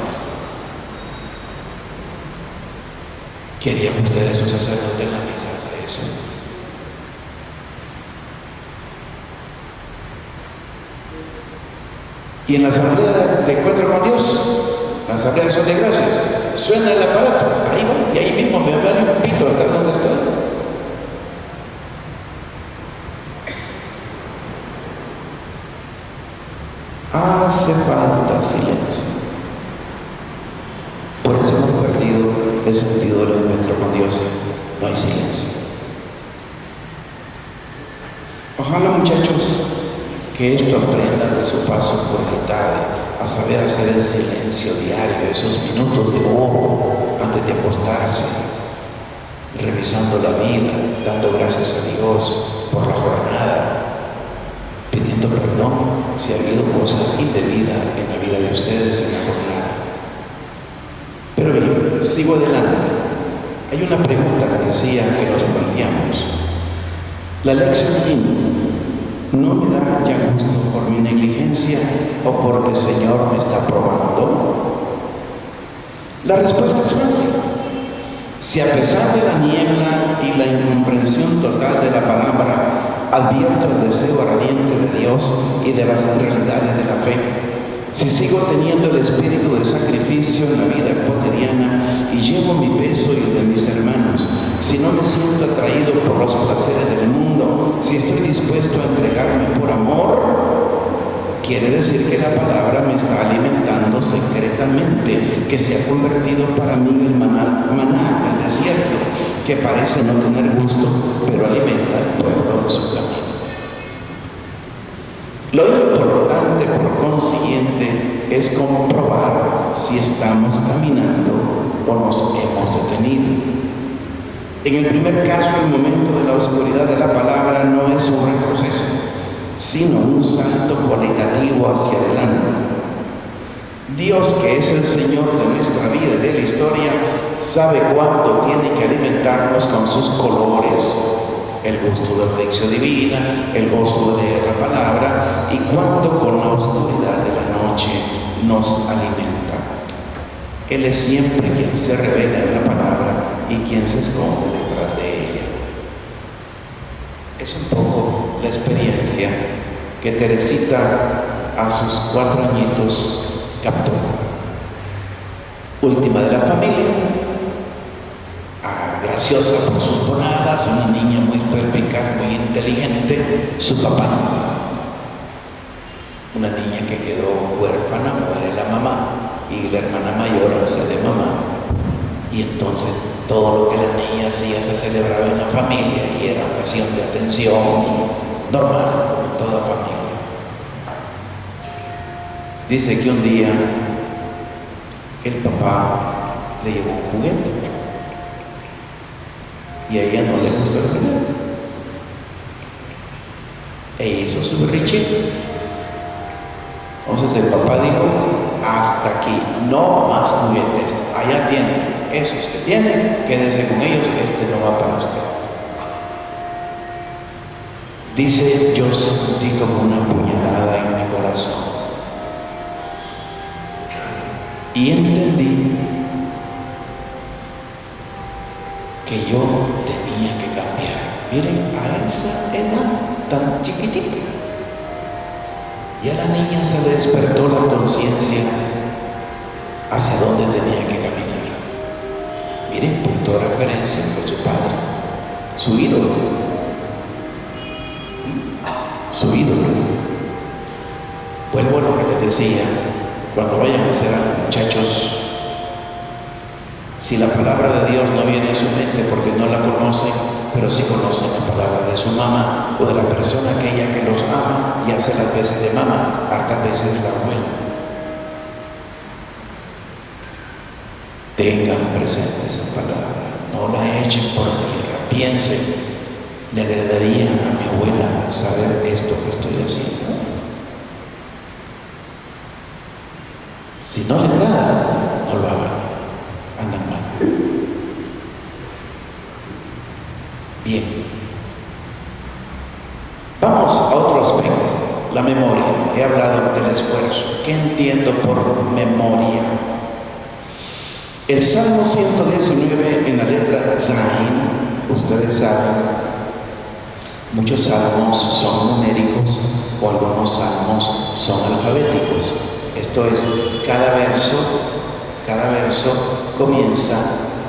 ¿Qué harían ustedes, un sacerdote en la misa, hace eso? Y en la asamblea de encuentro con Dios, la asamblea de acción de gracias, suena el aparato, ahí va, y ahí mismo me vale un pito hasta donde estoy. Hace falta silencio. Por eso hemos perdido el sentido del encuentro con Dios. No hay silencio. Ojalá, muchachos, que esto aprendan de su paso por la tarde, a saber hacer el silencio diario, esos minutos de oro antes de acostarse, revisando la vida, dando gracias a Dios por la jornada, pidiendo perdón si ha habido cosas indebidas en la vida de ustedes en la jornada. Pero bien, sigo adelante. Hay una pregunta que decía que nos planteamos. La lección no me da ya gusto por mi negligencia o porque el Señor me está probando. La respuesta es fácil. Si a pesar de la niebla y la incomprensión total de la palabra, advierto el deseo ardiente de Dios y de las realidades de la fe, si sigo teniendo el espíritu de sacrificio en la vida cotidiana y llevo mi peso y el de mis hermanos, si no me siento atraído por los placeres del mundo, si estoy dispuesto a entregarme por amor, quiere decir que la palabra me está alimentando secretamente, que se ha convertido para mí en el maná del desierto, que parece no tener gusto, pero alimenta al pueblo en su camino. Lo importante, por consiguiente, es comprobar si estamos caminando o nos hemos detenido. En el primer caso, el momento de la oscuridad de la palabra no es un retroceso, sino un salto cualitativo hacia adelante. Dios, que es el Señor de nuestra vida y de la historia, sabe cuánto tiene que alimentarnos con sus colores, el gusto de la lección divina, el gozo de leer la palabra, y cuánto con la oscuridad de la noche nos alimenta. Él es siempre quien se revela en la palabra y quien se esconde detrás de ella. Es un poco la experiencia que Teresita a sus 4 añitos captó. Última de la familia, graciosa por sus bonadas, una niña muy perspicaz, muy inteligente, su papá. Una niña que quedó huérfana, muere la mamá, y la hermana mayor hace de mamá. Y entonces todo lo que la niña hacía se celebraba en la familia y era ocasión de atención y normal, como en toda familia. Dice que un día el papá le llevó un juguete y a ella no le gustó el juguete. E hizo su berrinche. Entonces el papá dijo: hasta aquí, no más juguetes, allá tiene, esos que tienen, quédense con ellos, este no va para usted. Dice: yo sentí como una puñalada en mi corazón y entendí que yo tenía que cambiar. Miren, a esa edad tan chiquitita, ya a la niña se le despertó la conciencia hacia dónde tenía que caminar. Miren, punto de referencia fue su padre, su ídolo. Su ídolo. Vuelvo a lo que les decía, cuando vayan a hacer algo, muchachos, si la palabra de Dios no viene a su mente porque no la conocen, pero sí conocen la palabra de su mamá o de la persona aquella que los ama y hace las veces de mamá, hartas veces la abuela. Tengan presente esa palabra, no la echen por tierra, piensen, ¿le agradaría a mi abuela saber esto que estoy haciendo? Si no le agrada, no lo hagan, andan mal. Bien, vamos a otro aspecto, la memoria. He hablado del esfuerzo. ¿Qué entiendo por memoria? El Salmo 119 en la letra Zain, ustedes saben, muchos salmos son numéricos o algunos salmos son alfabéticos. Esto es, cada verso comienza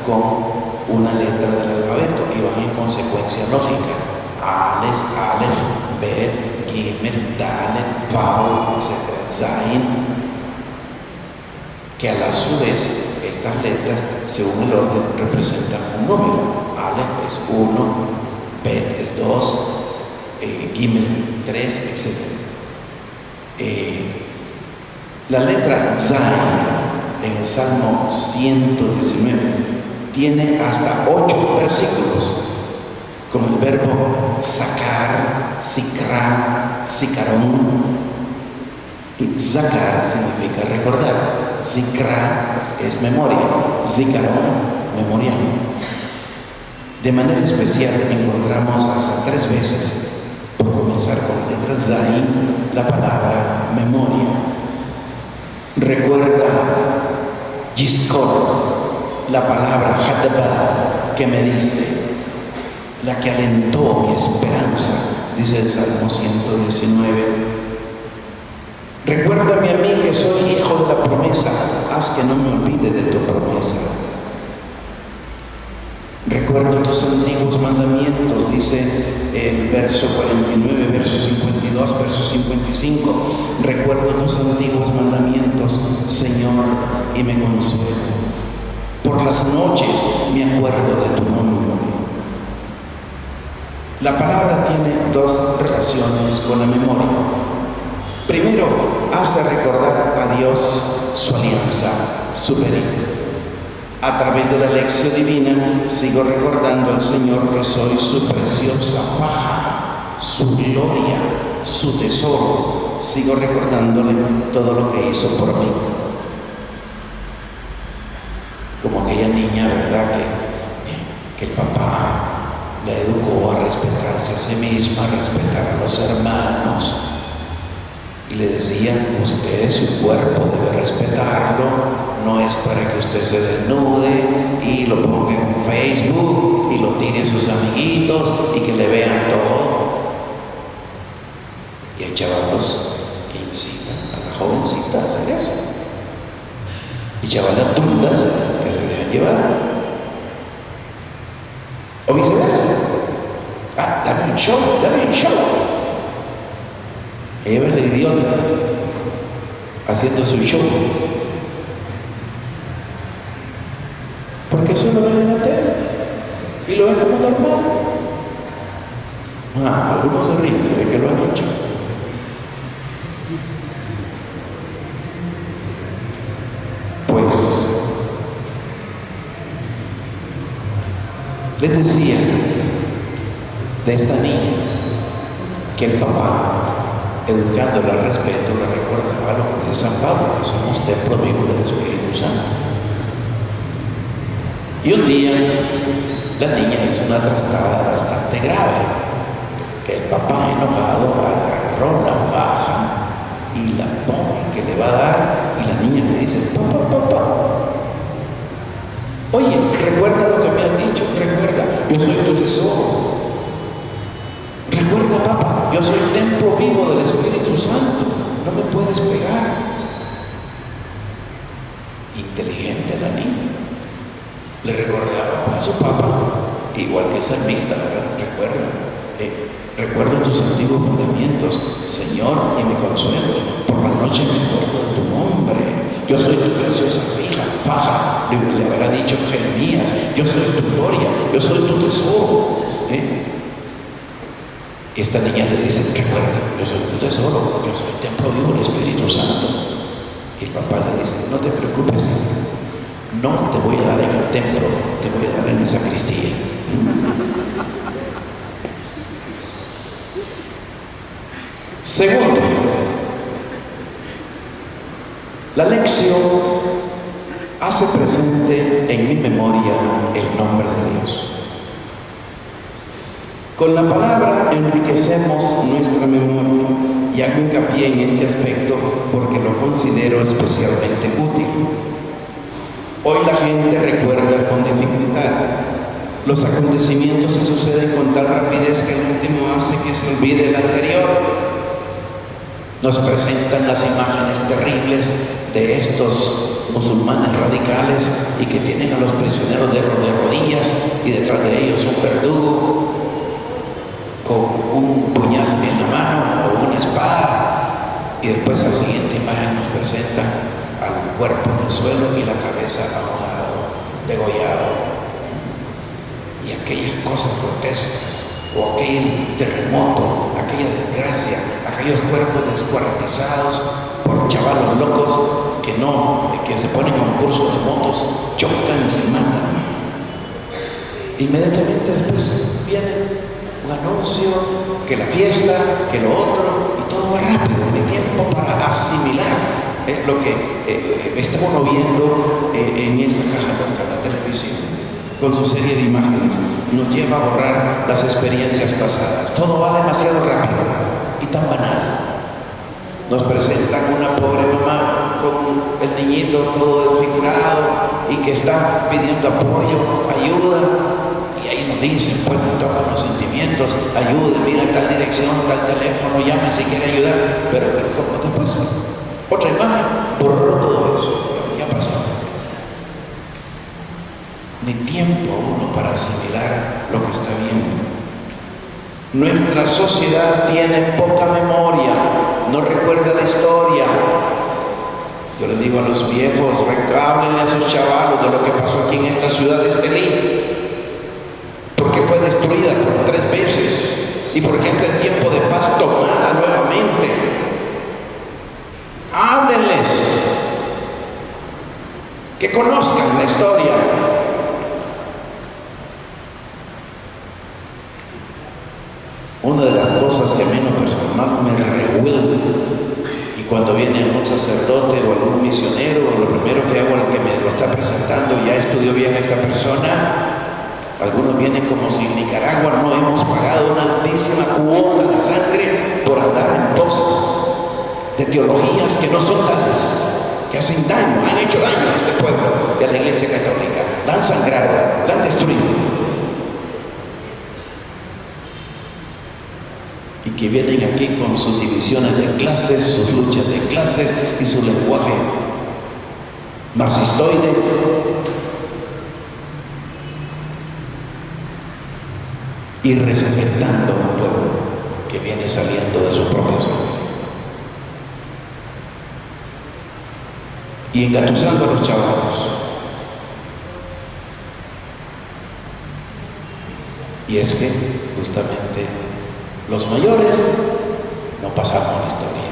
con una letra del alfabeto y van en consecuencia lógica. Aleph, Bet, Gimel, Dalet, Vav, etc. Zain, que a su vez estas letras, según el orden, representan un número. Aleph es 1, Bet es 2, Gimel 3, etc. La letra Zain en el Salmo 119 tiene hasta 8 versículos, con el verbo sacar, sikra, sicarón. Y zakar significa recordar, zikra es memoria, zikarón, memorial. De manera especial encontramos hasta 3 veces, por comenzar con la letra Zain, la palabra memoria. Recuerda, Yizkor, la palabra Hadba que me diste, la que alentó mi esperanza, dice el Salmo 119. Recuérdame a mí que soy hijo de la promesa, haz que no me olvide de tu promesa. Recuerdo tus antiguos mandamientos, dice el verso 49, verso 52, verso 55. Recuerdo tus antiguos mandamientos, Señor, y me consuelo. Por las noches me acuerdo de tu nombre. La palabra tiene 2 relaciones con la memoria. Primero, hace recordar a Dios su alianza, su veredicto. A través de la lección divina, sigo recordando al Señor que soy su preciosa faja, su gloria, su tesoro. Sigo recordándole todo lo que hizo por mí. Como aquella niña, ¿verdad? Que el papá la educó a respetarse a sí misma, a respetar a los hermanos. Y le decía, usted su cuerpo debe respetarlo, no es para que usted se desnude y lo ponga en Facebook y lo tire a sus amiguitos y que le vean todo. Y hay chavalos que incitan a la jovencita a hacer eso. Y chavalas tundas que se dejan llevar. O viceversa. Dame un show, dame un show. Ella es la idiota haciendo su show. Porque eso lo ven en la tele y lo ven como normal. Algunos se ríen, se ve que lo han hecho. Pues les decía de esta niña que el papá, educándola al respeto, le recordaba lo que dice San Pablo, que somos templo vivo del Espíritu Santo. Y un día la niña hizo una trastada bastante grave. El papá, enojado, agarró la faja y la pone que le va a dar, y la niña le dice, papá, oye, recuerda lo que me han dicho, recuerda, yo soy tu tesoro. Recuerda, papá, yo soy templo vivo del Espíritu Santo, no me puedes pegar. Inteligente la niña. Le recordaba a su papá, igual que salmista, recuerdo tus antiguos mandamientos, Señor, y me consuelo. Por la noche me acuerdo de tu nombre. Yo soy tu preciosa faja, le habrá dicho Jeremías, yo soy tu gloria, yo soy tu tesoro. Esta niña le dice, recuerda, yo soy tu tesoro, yo soy el templo vivo del Espíritu Santo. Y el papá le dice, no te preocupes, No te voy a dar en el templo, te voy a dar en la sacristía. Segundo, la lección hace presente en mi memoria el nombre de Dios. Con la palabra enriquecemos nuestra memoria y hago hincapié en este aspecto porque lo considero especialmente útil. Hoy la gente recuerda con dificultad. Los acontecimientos se suceden con tal rapidez que el último hace que se olvide el anterior. Nos presentan las imágenes terribles de estos musulmanes radicales y que tienen a los prisioneros de rodillas y detrás de ellos un verdugo con un puñal en la mano o una espada, y después la siguiente imagen nos presenta al cuerpo en el suelo y la cabeza a un lado, degollado, y aquellas cosas grotescas, o aquel terremoto, aquella desgracia, aquellos cuerpos descuartizados por chavalos locos que se ponen a un curso de motos, chocan y se matan. Inmediatamente después viene un anuncio, que la fiesta, que lo otro, y todo va rápido, no hay tiempo para asimilar lo que estamos viendo en esa caja blanca, la televisión, con su serie de imágenes, nos lleva a borrar las experiencias pasadas. Todo va demasiado rápido y tan banal. Nos presentan una pobre mamá con el niñito todo desfigurado y que está pidiendo apoyo, ayuda, y ahí nos dicen, pues nos tocan los sentimientos, ayude, mira tal dirección, tal teléfono, llame si quiere ayudar, pero después otra imagen borró todo eso, ya pasó. Ni tiempo uno para asimilar lo que está viendo. Nuestra sociedad tiene poca memoria, no recuerda la historia. Yo les digo a los viejos, háblenle a sus chavalos de lo que pasó aquí en esta ciudad de Estelí, porque fue destruida por 3 veces y porque está en tiempo de paz tomada nuevamente. Háblenles, que conozcan la historia. Una de las cosas que a mí en lo personal me revuelve, y cuando viene algún sacerdote o algún misionero, lo primero que hago al que me lo está presentando, ya estudió bien a esta persona, algunos vienen como si en Nicaragua no hemos pagado una altísima cuota de sangre por andar en pos de teologías que no son tales, que hacen daño, han hecho daño a este pueblo y a la Iglesia Católica, la han sangrado, la han destruido. Y que vienen aquí con sus divisiones de clases, sus luchas de clases y su lenguaje marxistoide. Y respetando a un pueblo que viene saliendo de su propia sangre. Y engatusando a los chavalos. Y es que justamente los mayores no pasamos la historia.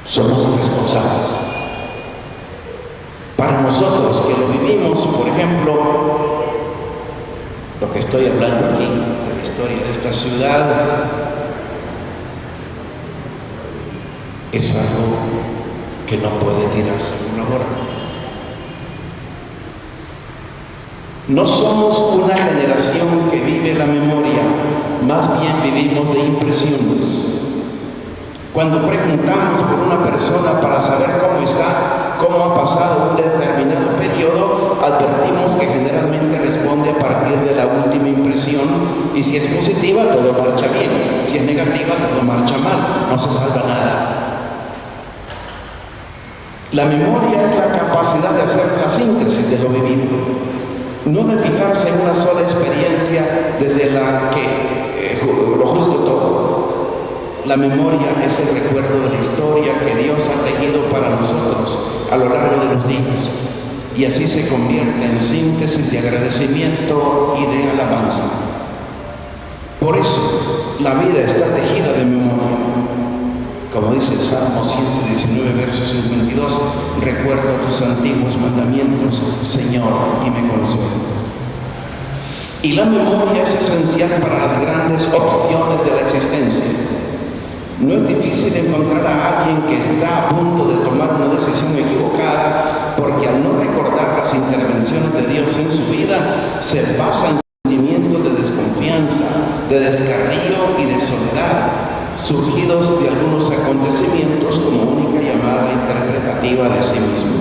Somos responsables. Para nosotros que lo vivimos, por ejemplo, lo que estoy hablando aquí de la historia de esta ciudad es algo que no puede tirarse en una borra. No somos una generación que vive la memoria, más bien vivimos de impresiones. Cuando preguntamos por una persona para saber cómo está, cómo ha pasado un determinado periodo, advertimos que generalmente responde a partir de la última impresión, y si es positiva, todo marcha bien, si es negativa, todo marcha mal, no se salva nada. La memoria es la capacidad de hacer la síntesis de lo vivido, no de fijarse en una sola experiencia desde la que lo juzgo todo. La memoria es el recuerdo de la historia que Dios ha tejido para nosotros a lo largo de los días, y así se convierte en síntesis de agradecimiento y de alabanza. Por eso la vida está tejida de memoria. Como dice el Salmo 119, verso 52, recuerdo tus antiguos mandamientos, Señor, y me consuelo. Y la memoria es esencial para las grandes opciones de la existencia. No es difícil encontrar a alguien que está a punto de tomar una decisión equivocada porque al no recordar las intervenciones de Dios en su vida, se basa en sentimientos de desconfianza, de descarrío y de soledad, surgidos de algunos acontecimientos como única llamada interpretativa de sí mismo.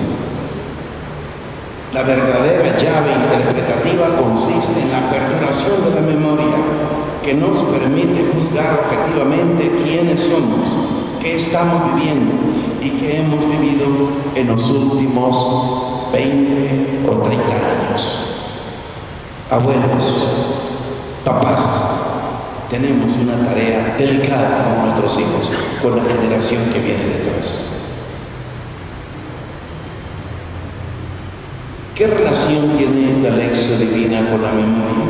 La verdadera llave interpretativa consiste en la perduración de la memoria, que nos permite juzgar objetivamente quiénes somos, qué estamos viviendo y qué hemos vivido en los últimos 20 o 30 años. Abuelos, papás, tenemos una tarea delicada con nuestros hijos, con la generación que viene detrás. ¿Qué relación tiene la lección divina con la memoria?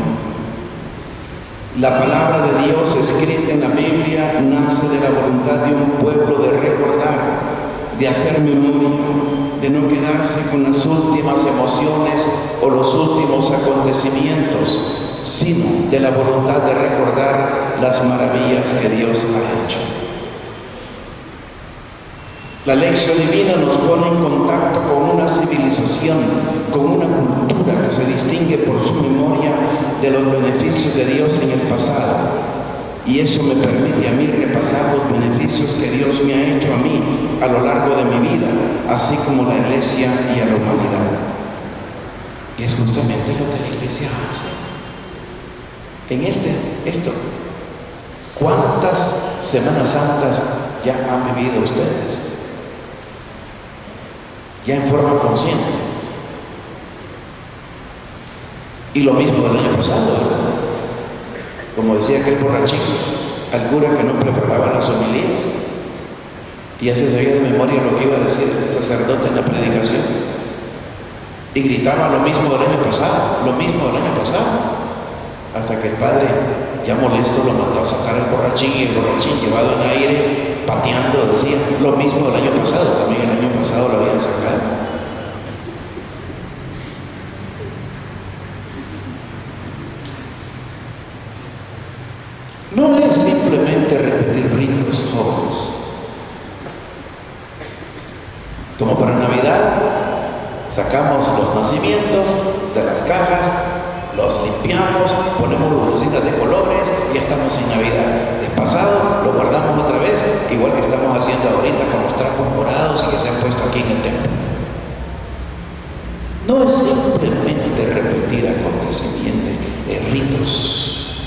La palabra de Dios escrita en la Biblia nace de la voluntad de un pueblo de recordar, de hacer memoria, de no quedarse con las últimas emociones o los últimos acontecimientos, sino de la voluntad de recordar las maravillas que Dios ha hecho. La lección divina nos pone en contacto con una civilización, con una cultura que se distingue por su memoria de los beneficios de Dios en el pasado. Y eso me permite a mí repasar los beneficios que Dios me ha hecho a mí a lo largo de mi vida, así como la Iglesia y a la humanidad. Y es justamente lo que la Iglesia hace. En esto, ¿cuántas Semanas Santas ya han vivido ustedes? Ya en forma consciente. Y lo mismo del año pasado, ¿verdad? Como decía aquel borrachín, al cura que no preparaba las homilías, y ya se sabía de memoria lo que iba a decir el sacerdote en la predicación, y gritaba lo mismo del año pasado, hasta que el padre, ya molesto, lo mandó a sacar al borrachín, y el borrachín, llevado en aire, pateando, decía lo mismo del año pasado. También el año pasado lo habían sacado. No es simplemente repetir ritos, jóvenes. Como para Navidad, sacamos los nacimientos de las cajas, los limpiamos, ponemos lucecitas de colores y ya estamos en Navidad. Pasado, lo guardamos otra vez, igual que estamos haciendo ahorita con los trapos morados y que se han puesto aquí en el templo. No es simplemente repetir acontecimientos, ritos.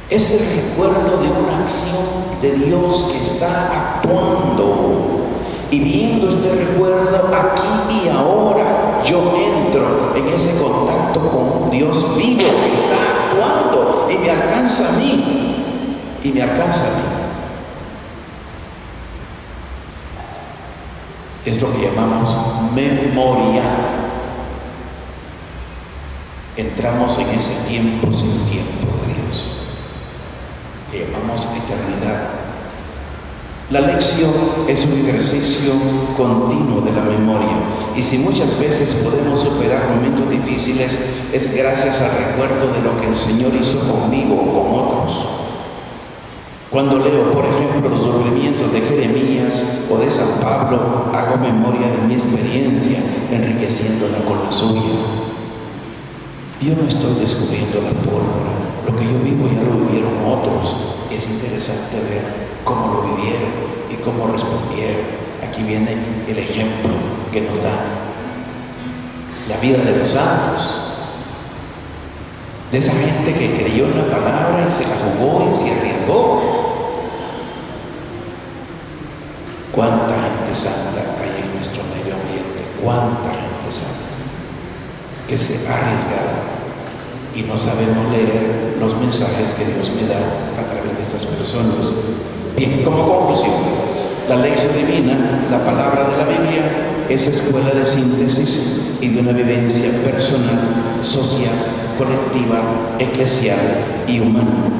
Es el recuerdo de una acción de Dios que está actuando. Y viendo este recuerdo aquí y ahora, yo entro en ese contacto con Dios vivo que está actuando y me alcanza a mí. Es lo que llamamos memoria. Entramos en ese tiempo sin tiempo de Dios, que llamamos eternidad. La lección es un ejercicio continuo de la memoria, y si muchas veces podemos superar momentos difíciles, es gracias al recuerdo de lo que el Señor hizo conmigo o con otros. Cuando leo, por ejemplo, los sufrimientos de Jeremías o de San Pablo, hago memoria de mi experiencia, enriqueciéndola con la suya. Yo no estoy descubriendo la pólvora, lo que yo vivo ya lo vivieron otros. Es interesante ver cómo lo vivieron y cómo respondieron. Aquí viene el ejemplo que nos da la vida de los santos, de esa gente que creyó en la palabra y se la jugó y se arriesgó. ¿Cuánta gente santa hay en nuestro medio ambiente? ¿Cuánta gente santa que se ha arriesgado y no sabemos leer los mensajes que Dios me da a través de estas personas? Bien, como conclusión, la lección divina, la palabra de la Biblia, es escuela de síntesis y de una vivencia personal, social, colectiva, eclesial y humana.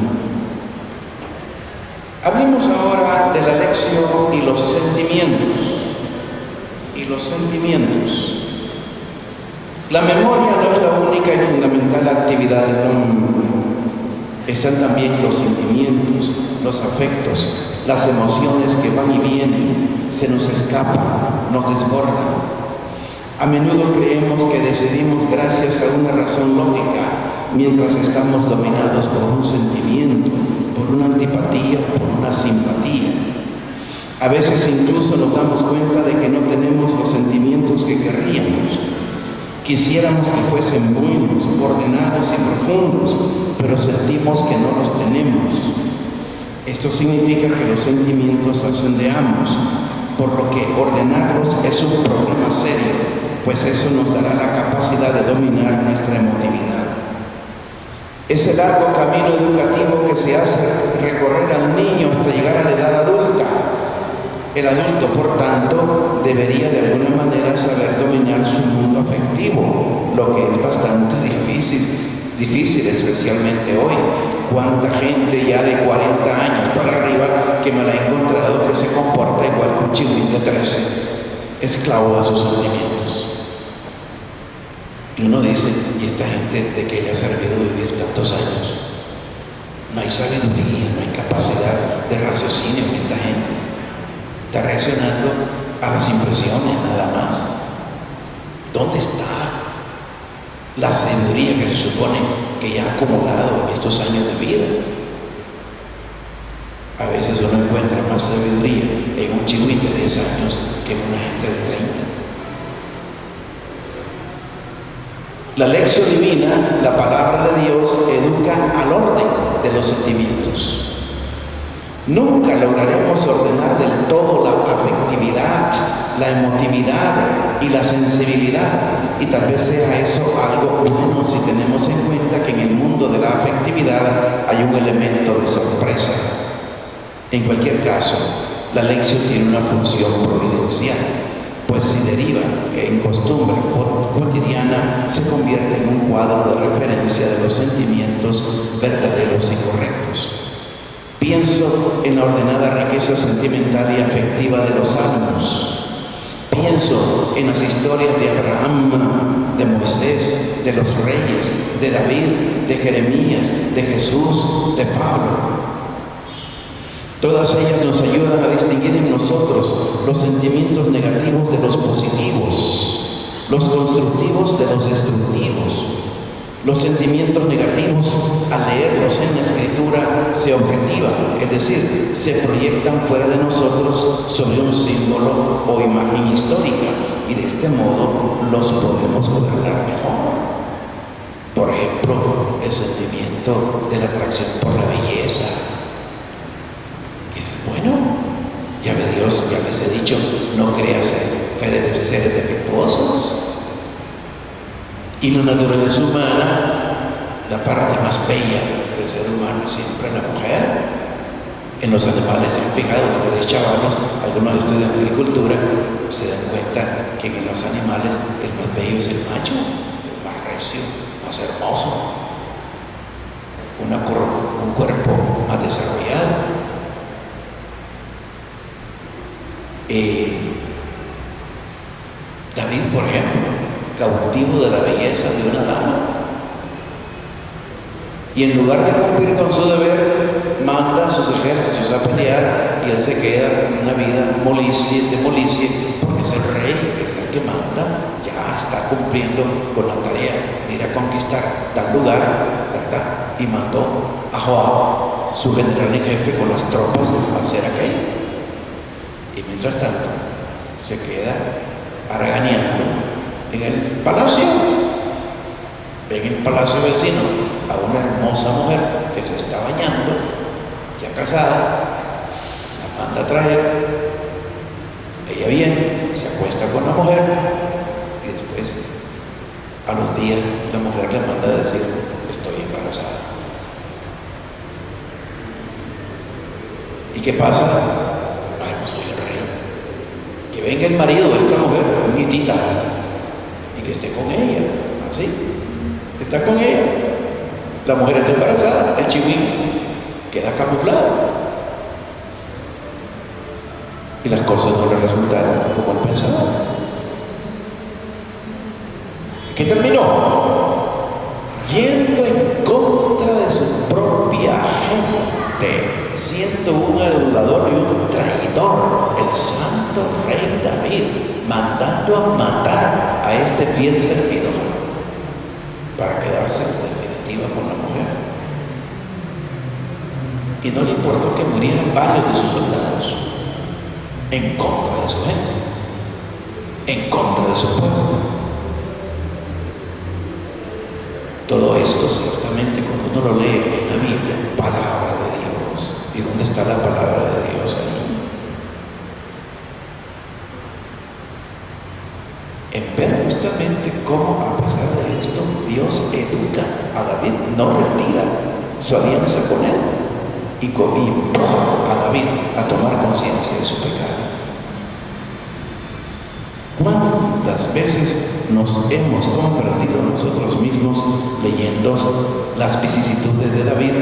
Hablemos ahora de la lección y los sentimientos. La memoria no es la única y fundamental actividad del hombre. Están también los sentimientos, los afectos, las emociones que van y vienen, se nos escapan, nos desbordan. A menudo creemos que decidimos gracias a una razón lógica, mientras estamos dominados por un sentimiento, por una antipatía, por una simpatía. A veces incluso nos damos cuenta de que no tenemos los sentimientos que querríamos. Quisiéramos que fuesen buenos, ordenados y profundos, pero sentimos que no los tenemos. Esto significa que los sentimientos hacen de ambos, por lo que ordenarlos es un problema serio, pues eso nos dará la capacidad de dominar nuestra emotividad. Es el largo camino educativo que se hace recorrer al niño hasta llegar a la edad adulta. El adulto, por tanto, debería de alguna manera saber dominar su mundo afectivo, lo que es bastante difícil especialmente hoy. Cuánta gente ya de 40 años para arriba que me la he encontrado que se comporta igual que un chihuín de 13, esclavo de sus sentimientos. Y uno dice, ¿y esta gente de qué le ha servido vivir tantos años? No hay sabiduría, no hay capacidad de raciocinio en esta gente. Está reaccionando a las impresiones nada más. ¿Dónde está la sabiduría que se supone que ya ha acumulado en estos años de vida? A veces uno encuentra más sabiduría en un chihuín de 10 años que en una gente de 30. La lección divina, la palabra de Dios, educa al orden de los sentimientos. Nunca lograremos ordenar del todo la afectividad, la emotividad y la sensibilidad, y tal vez sea eso algo bueno si tenemos en cuenta que en el mundo de la afectividad hay un elemento de sorpresa. En cualquier caso, la lección tiene una función providencial, pues si deriva en costumbre cotidiana, se convierte en un cuadro de referencia de los sentimientos verdaderos y correctos. Pienso en la ordenada riqueza sentimental y afectiva de los salmos. Pienso en las historias de Abraham, de Moisés, de los reyes, de David, de Jeremías, de Jesús, de Pablo. Todas ellas nos ayudan a distinguir en nosotros los sentimientos negativos de los positivos, los constructivos de los destructivos. Los sentimientos negativos, al leerlos en la Escritura, se objetivan, es decir, se proyectan fuera de nosotros sobre un símbolo o imagen histórica, y de este modo los podemos gobernar mejor. Por ejemplo, el sentimiento de la atracción por la belleza. Bueno, ya ve Dios, ya les he dicho, no creas en seres defectuosos. Y la naturaleza humana, la parte más bella del ser humano, siempre la mujer. En los animales, se han fijado ustedes, chavalos, algunos de ustedes de agricultura, se dan cuenta que en los animales el más bello es el macho, el más recio, más hermoso, un cuerpo más desarrollado. David, por ejemplo, cautivo de la belleza de una dama, y en lugar de cumplir con su deber, manda a sus ejércitos a pelear, y él se queda en una vida de molicie, porque es el rey, es el que manda, ya está cumpliendo con la tarea de ir a conquistar tal lugar, ¿verdad? Y mandó a Joab, su general en jefe, con las tropas a hacer aquello. Y mientras tanto, se queda haraganeando en el palacio. En el palacio vecino a una hermosa mujer que se está bañando, ya casada, la manda a traer. Ella viene, se acuesta con la mujer y después, a los días, la mujer le manda a decir: estoy embarazada. ¿Y qué pasa? Ay, no soy el rey. Que venga el marido de esta mujer, un hitita, y que esté con ella, así, está con ella. La mujer está embarazada, el chihuín queda camuflado. y las cosas no le resultaron como él pensaba. ¿Qué terminó? Yendo en contra de su propia gente, siendo un adulador y un traidor, el santo rey David, mandando a matar a este fiel servidor para quedarse en definitiva con la mujer. Y no le importó que murieran varios de sus soldados en contra de su gente, en contra de su pueblo. Todo esto ciertamente cuando uno lo lee en la Biblia, palabra de Dios. ¿Y dónde está la palabra de Dios ahí? En ver justamente cómo a pesar de esto Dios educa a David, no retira su alianza con él y empuja a David a tomar conciencia de su pecado. ¿Cuántas veces nos hemos comprendido nosotros mismos leyendo las vicisitudes de David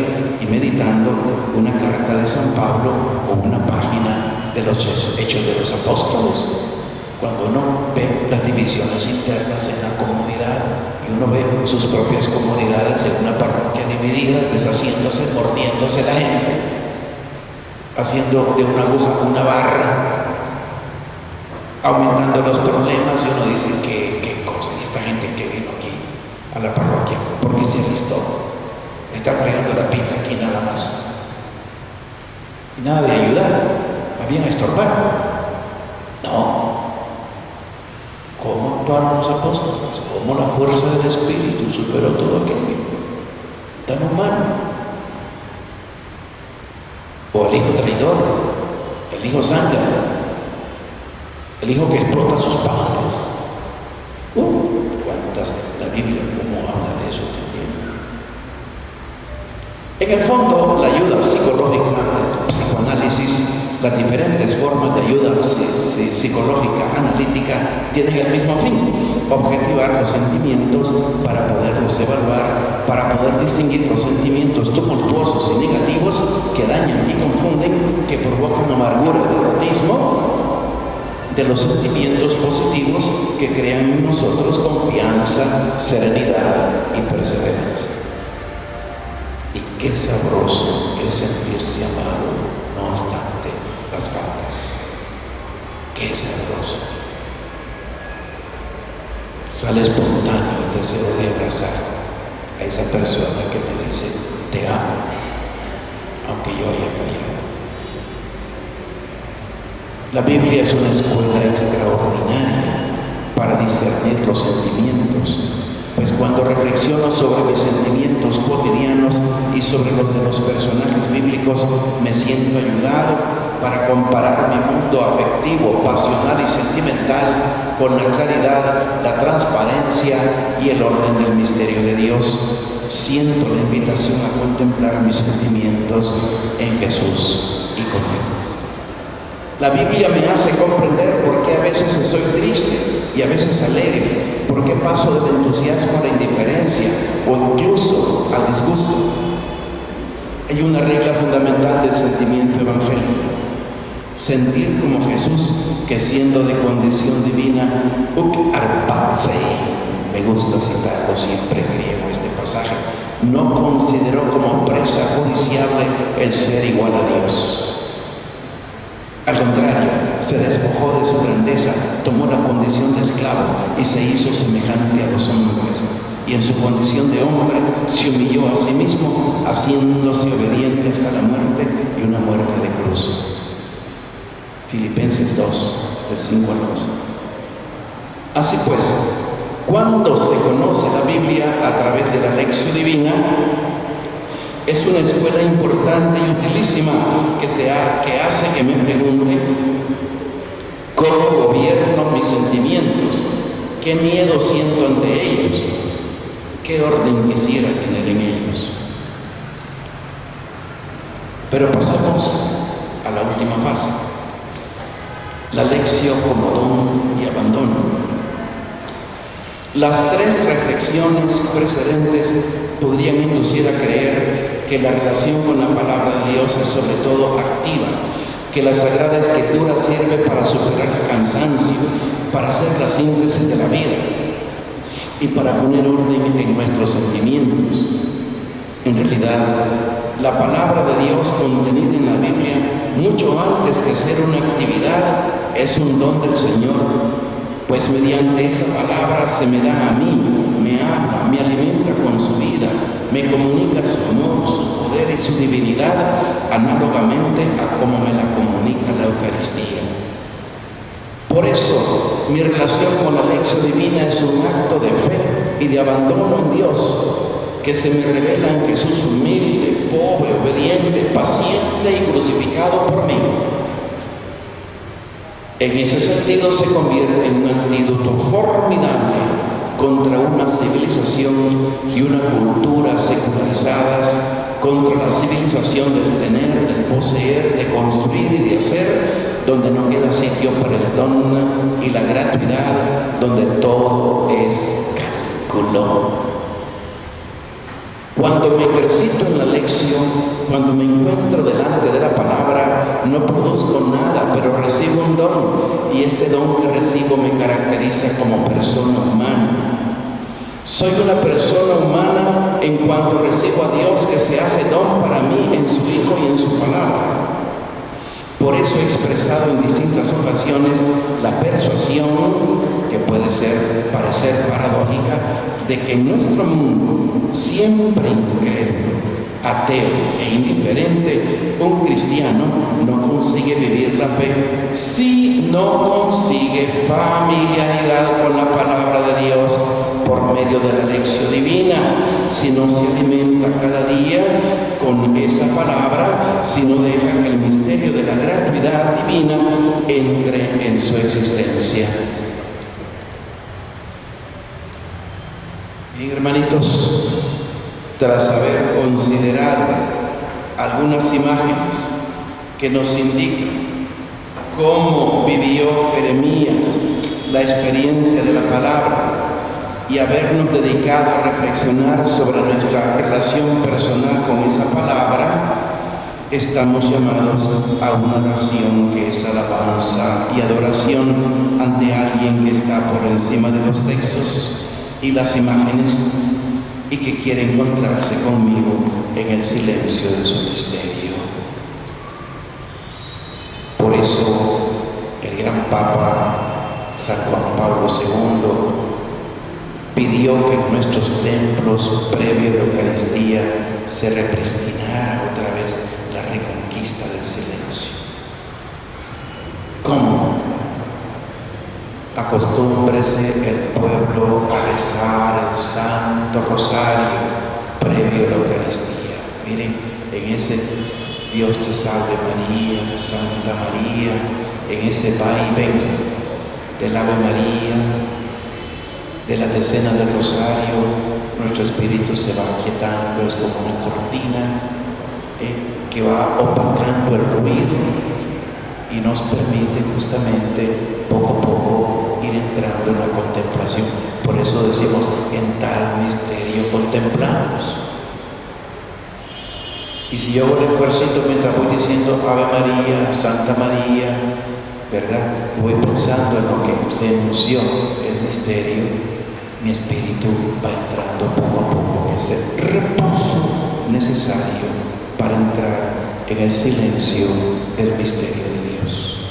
y meditando una carta de San Pablo o una página de los Hechos de los Apóstoles? Cuando uno ve las divisiones internas en la comunidad y uno ve sus propias comunidades en una parroquia dividida, deshaciéndose, mordiéndose la gente, haciendo de una aguja una barra, aumentando los problemas, y uno dice, ¿qué cosa? Y esta gente que vino aquí a la parroquia, ¿por qué se alistó? Está fregando la pita aquí nada más. Y nada de ayudar, más bien a estorbar. No. ¿Cómo actuaron los apóstoles? ¿Cómo la fuerza del Espíritu superó todo aquello? Tan humano. O el hijo traidor, el hijo zángano, el hijo que explota a sus padres. ¿Cuántas? La Biblia, ¿cómo habla de eso también? En el fondo, la ayuda psicológica, el psicoanálisis, las diferentes formas de ayuda psicológica, analítica, tienen el mismo fin: objetivar los sentimientos para poderlos evaluar, para poder distinguir los sentimientos tumultuosos y negativos que dañan y confunden, que provocan amargura y derrotismo, de los sentimientos positivos que crean en nosotros confianza, serenidad y perseverancia. Y qué sabroso es sentirse amado, no obstante las faltas. Qué sabroso. Sale espontáneo el deseo de abrazar a esa persona que me dice, te amo, aunque yo haya fallado. La Biblia es una escuela extraordinaria para discernir los sentimientos, pues cuando reflexiono sobre mis sentimientos cotidianos y sobre los de los personajes bíblicos, me siento ayudado para comparar mi mundo afectivo, pasional y sentimental con la claridad, la transparencia y el orden del misterio de Dios. Siento la invitación a contemplar mis sentimientos en Jesús y con Él. La Biblia me hace comprender por qué a veces estoy triste y a veces alegre, por qué paso del entusiasmo a la indiferencia o incluso al disgusto. Hay una regla fundamental del sentimiento evangélico: sentir como Jesús, que siendo de condición divina, uk arpatse, me gusta citarlo siempre en griego este pasaje, no consideró como presa codiciable el ser igual a Dios. Al contrario, se despojó de su grandeza, tomó la condición de esclavo y se hizo semejante a los hombres. Y en su condición de hombre se humilló a sí mismo, haciéndose obediente hasta la muerte y una muerte de cruz. Filipenses 2, del 5 al 11. Así pues, cuando se conoce la Biblia a través de la lección divina, es una escuela importante y utilísima que hace que me pregunte cómo gobierno mis sentimientos, qué miedo siento ante ellos, qué orden quisiera tener en ellos. Pero pasemos a la última fase: la lección como don y abandono. Las tres reflexiones precedentes podrían inducir a creer que la relación con la palabra de Dios es sobre todo activa, que la Sagrada Escritura sirve para superar el cansancio, para hacer la síntesis de la vida y para poner orden en nuestros sentimientos. En realidad, la palabra de Dios contenida en la Biblia, mucho antes que ser una actividad, es un don del Señor, pues mediante esa palabra se me da a mí, me habla, me alimenta con su vida, me comunica su amor, su poder y su divinidad, análogamente a como me la comunica la Eucaristía. Por eso, mi relación con la lección divina es un acto de fe y de abandono en Dios, que se me revela en Jesús humilde, pobre, obediente, paciente y crucificado por mí. En ese sentido se convierte en un antídoto formidable contra una civilización y una cultura secularizadas, contra la civilización del tener, del poseer, de construir y de hacer, donde no queda sitio para el don y la gratuidad, donde todo es cálculo. Cuando me ejercito en la lección, cuando me encuentro delante de la palabra, no produzco nada, pero recibo un don, y este don que recibo me caracteriza como persona humana. Soy una persona humana en cuanto recibo a Dios, que se hace don para mí en su Hijo y en su palabra. Por eso he expresado en distintas ocasiones la persuasión, que puede parecer paradójica, de que en nuestro mundo, siempre incrédulo, ateo e indiferente, un cristiano no consigue vivir la fe si no consigue familiaridad con la palabra de Dios por medio de la lección divina, si no se alimenta cada día con esa palabra, si no deja que el misterio de la gratuidad divina entre en su existencia. Bien, hermanitos, tras haber considerado algunas imágenes que nos indican cómo vivió Jeremías la experiencia de la palabra y habernos dedicado a reflexionar sobre nuestra relación personal con esa palabra, estamos llamados a una oración que es alabanza y adoración ante alguien que está por encima de los textos y las imágenes y que quiere encontrarse conmigo en el silencio de su misterio. Por eso el gran Papa San Juan Pablo II pidió que en nuestros templos, previo a la Eucaristía, se repristinara otra vez la reconquista del silencio. ¿Cómo? Acostúmbrese el pueblo a rezar el Santo Rosario previo a la Eucaristía. Miren, en ese Dios te salve María, Santa María, en ese vaivén del Ave María, de la decena del Rosario, nuestro espíritu se va aquietando, es como una cortina que va opacando el ruido y nos permite justamente poco a poco ir entrando en la contemplación. Por eso decimos, en tal misterio contemplamos. Y si yo hago el esfuerzo mientras voy diciendo Ave María, Santa María, ¿verdad? Voy pensando en lo que se anunció el misterio, mi espíritu va entrando poco a poco en ese reposo necesario para entrar en el silencio del misterio de Dios.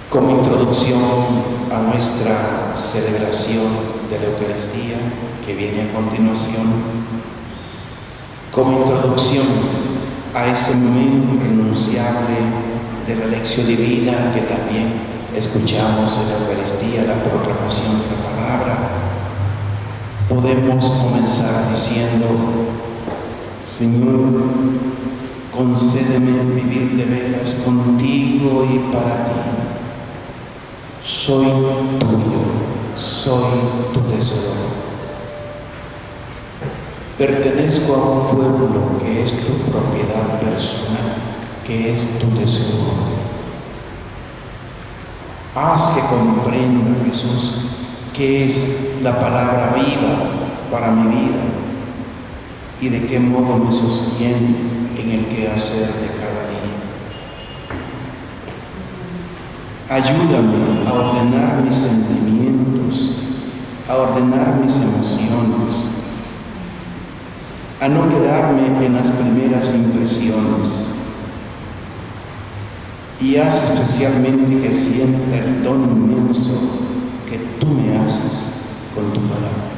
Como introducción a nuestra celebración de la Eucaristía, que viene a continuación, como introducción a ese momento irrenunciable de la lección divina que también escuchamos en la Eucaristía, la proclamación de la palabra, podemos comenzar diciendo: Señor, concédeme vivir de veras contigo y para ti. Soy tuyo, soy tu tesoro. Pertenezco a un pueblo que es tu propiedad personal, que es tu tesoro. Haz que comprenda, Jesús, que es la palabra viva para mi vida. y de qué modo me sostiene en el quehacer de cada día. Ayúdame a ordenar mis sentimientos, a ordenar mis emociones, a no quedarme en las primeras impresiones, y haz especialmente que sienta el don inmenso que tú me haces con tu palabra.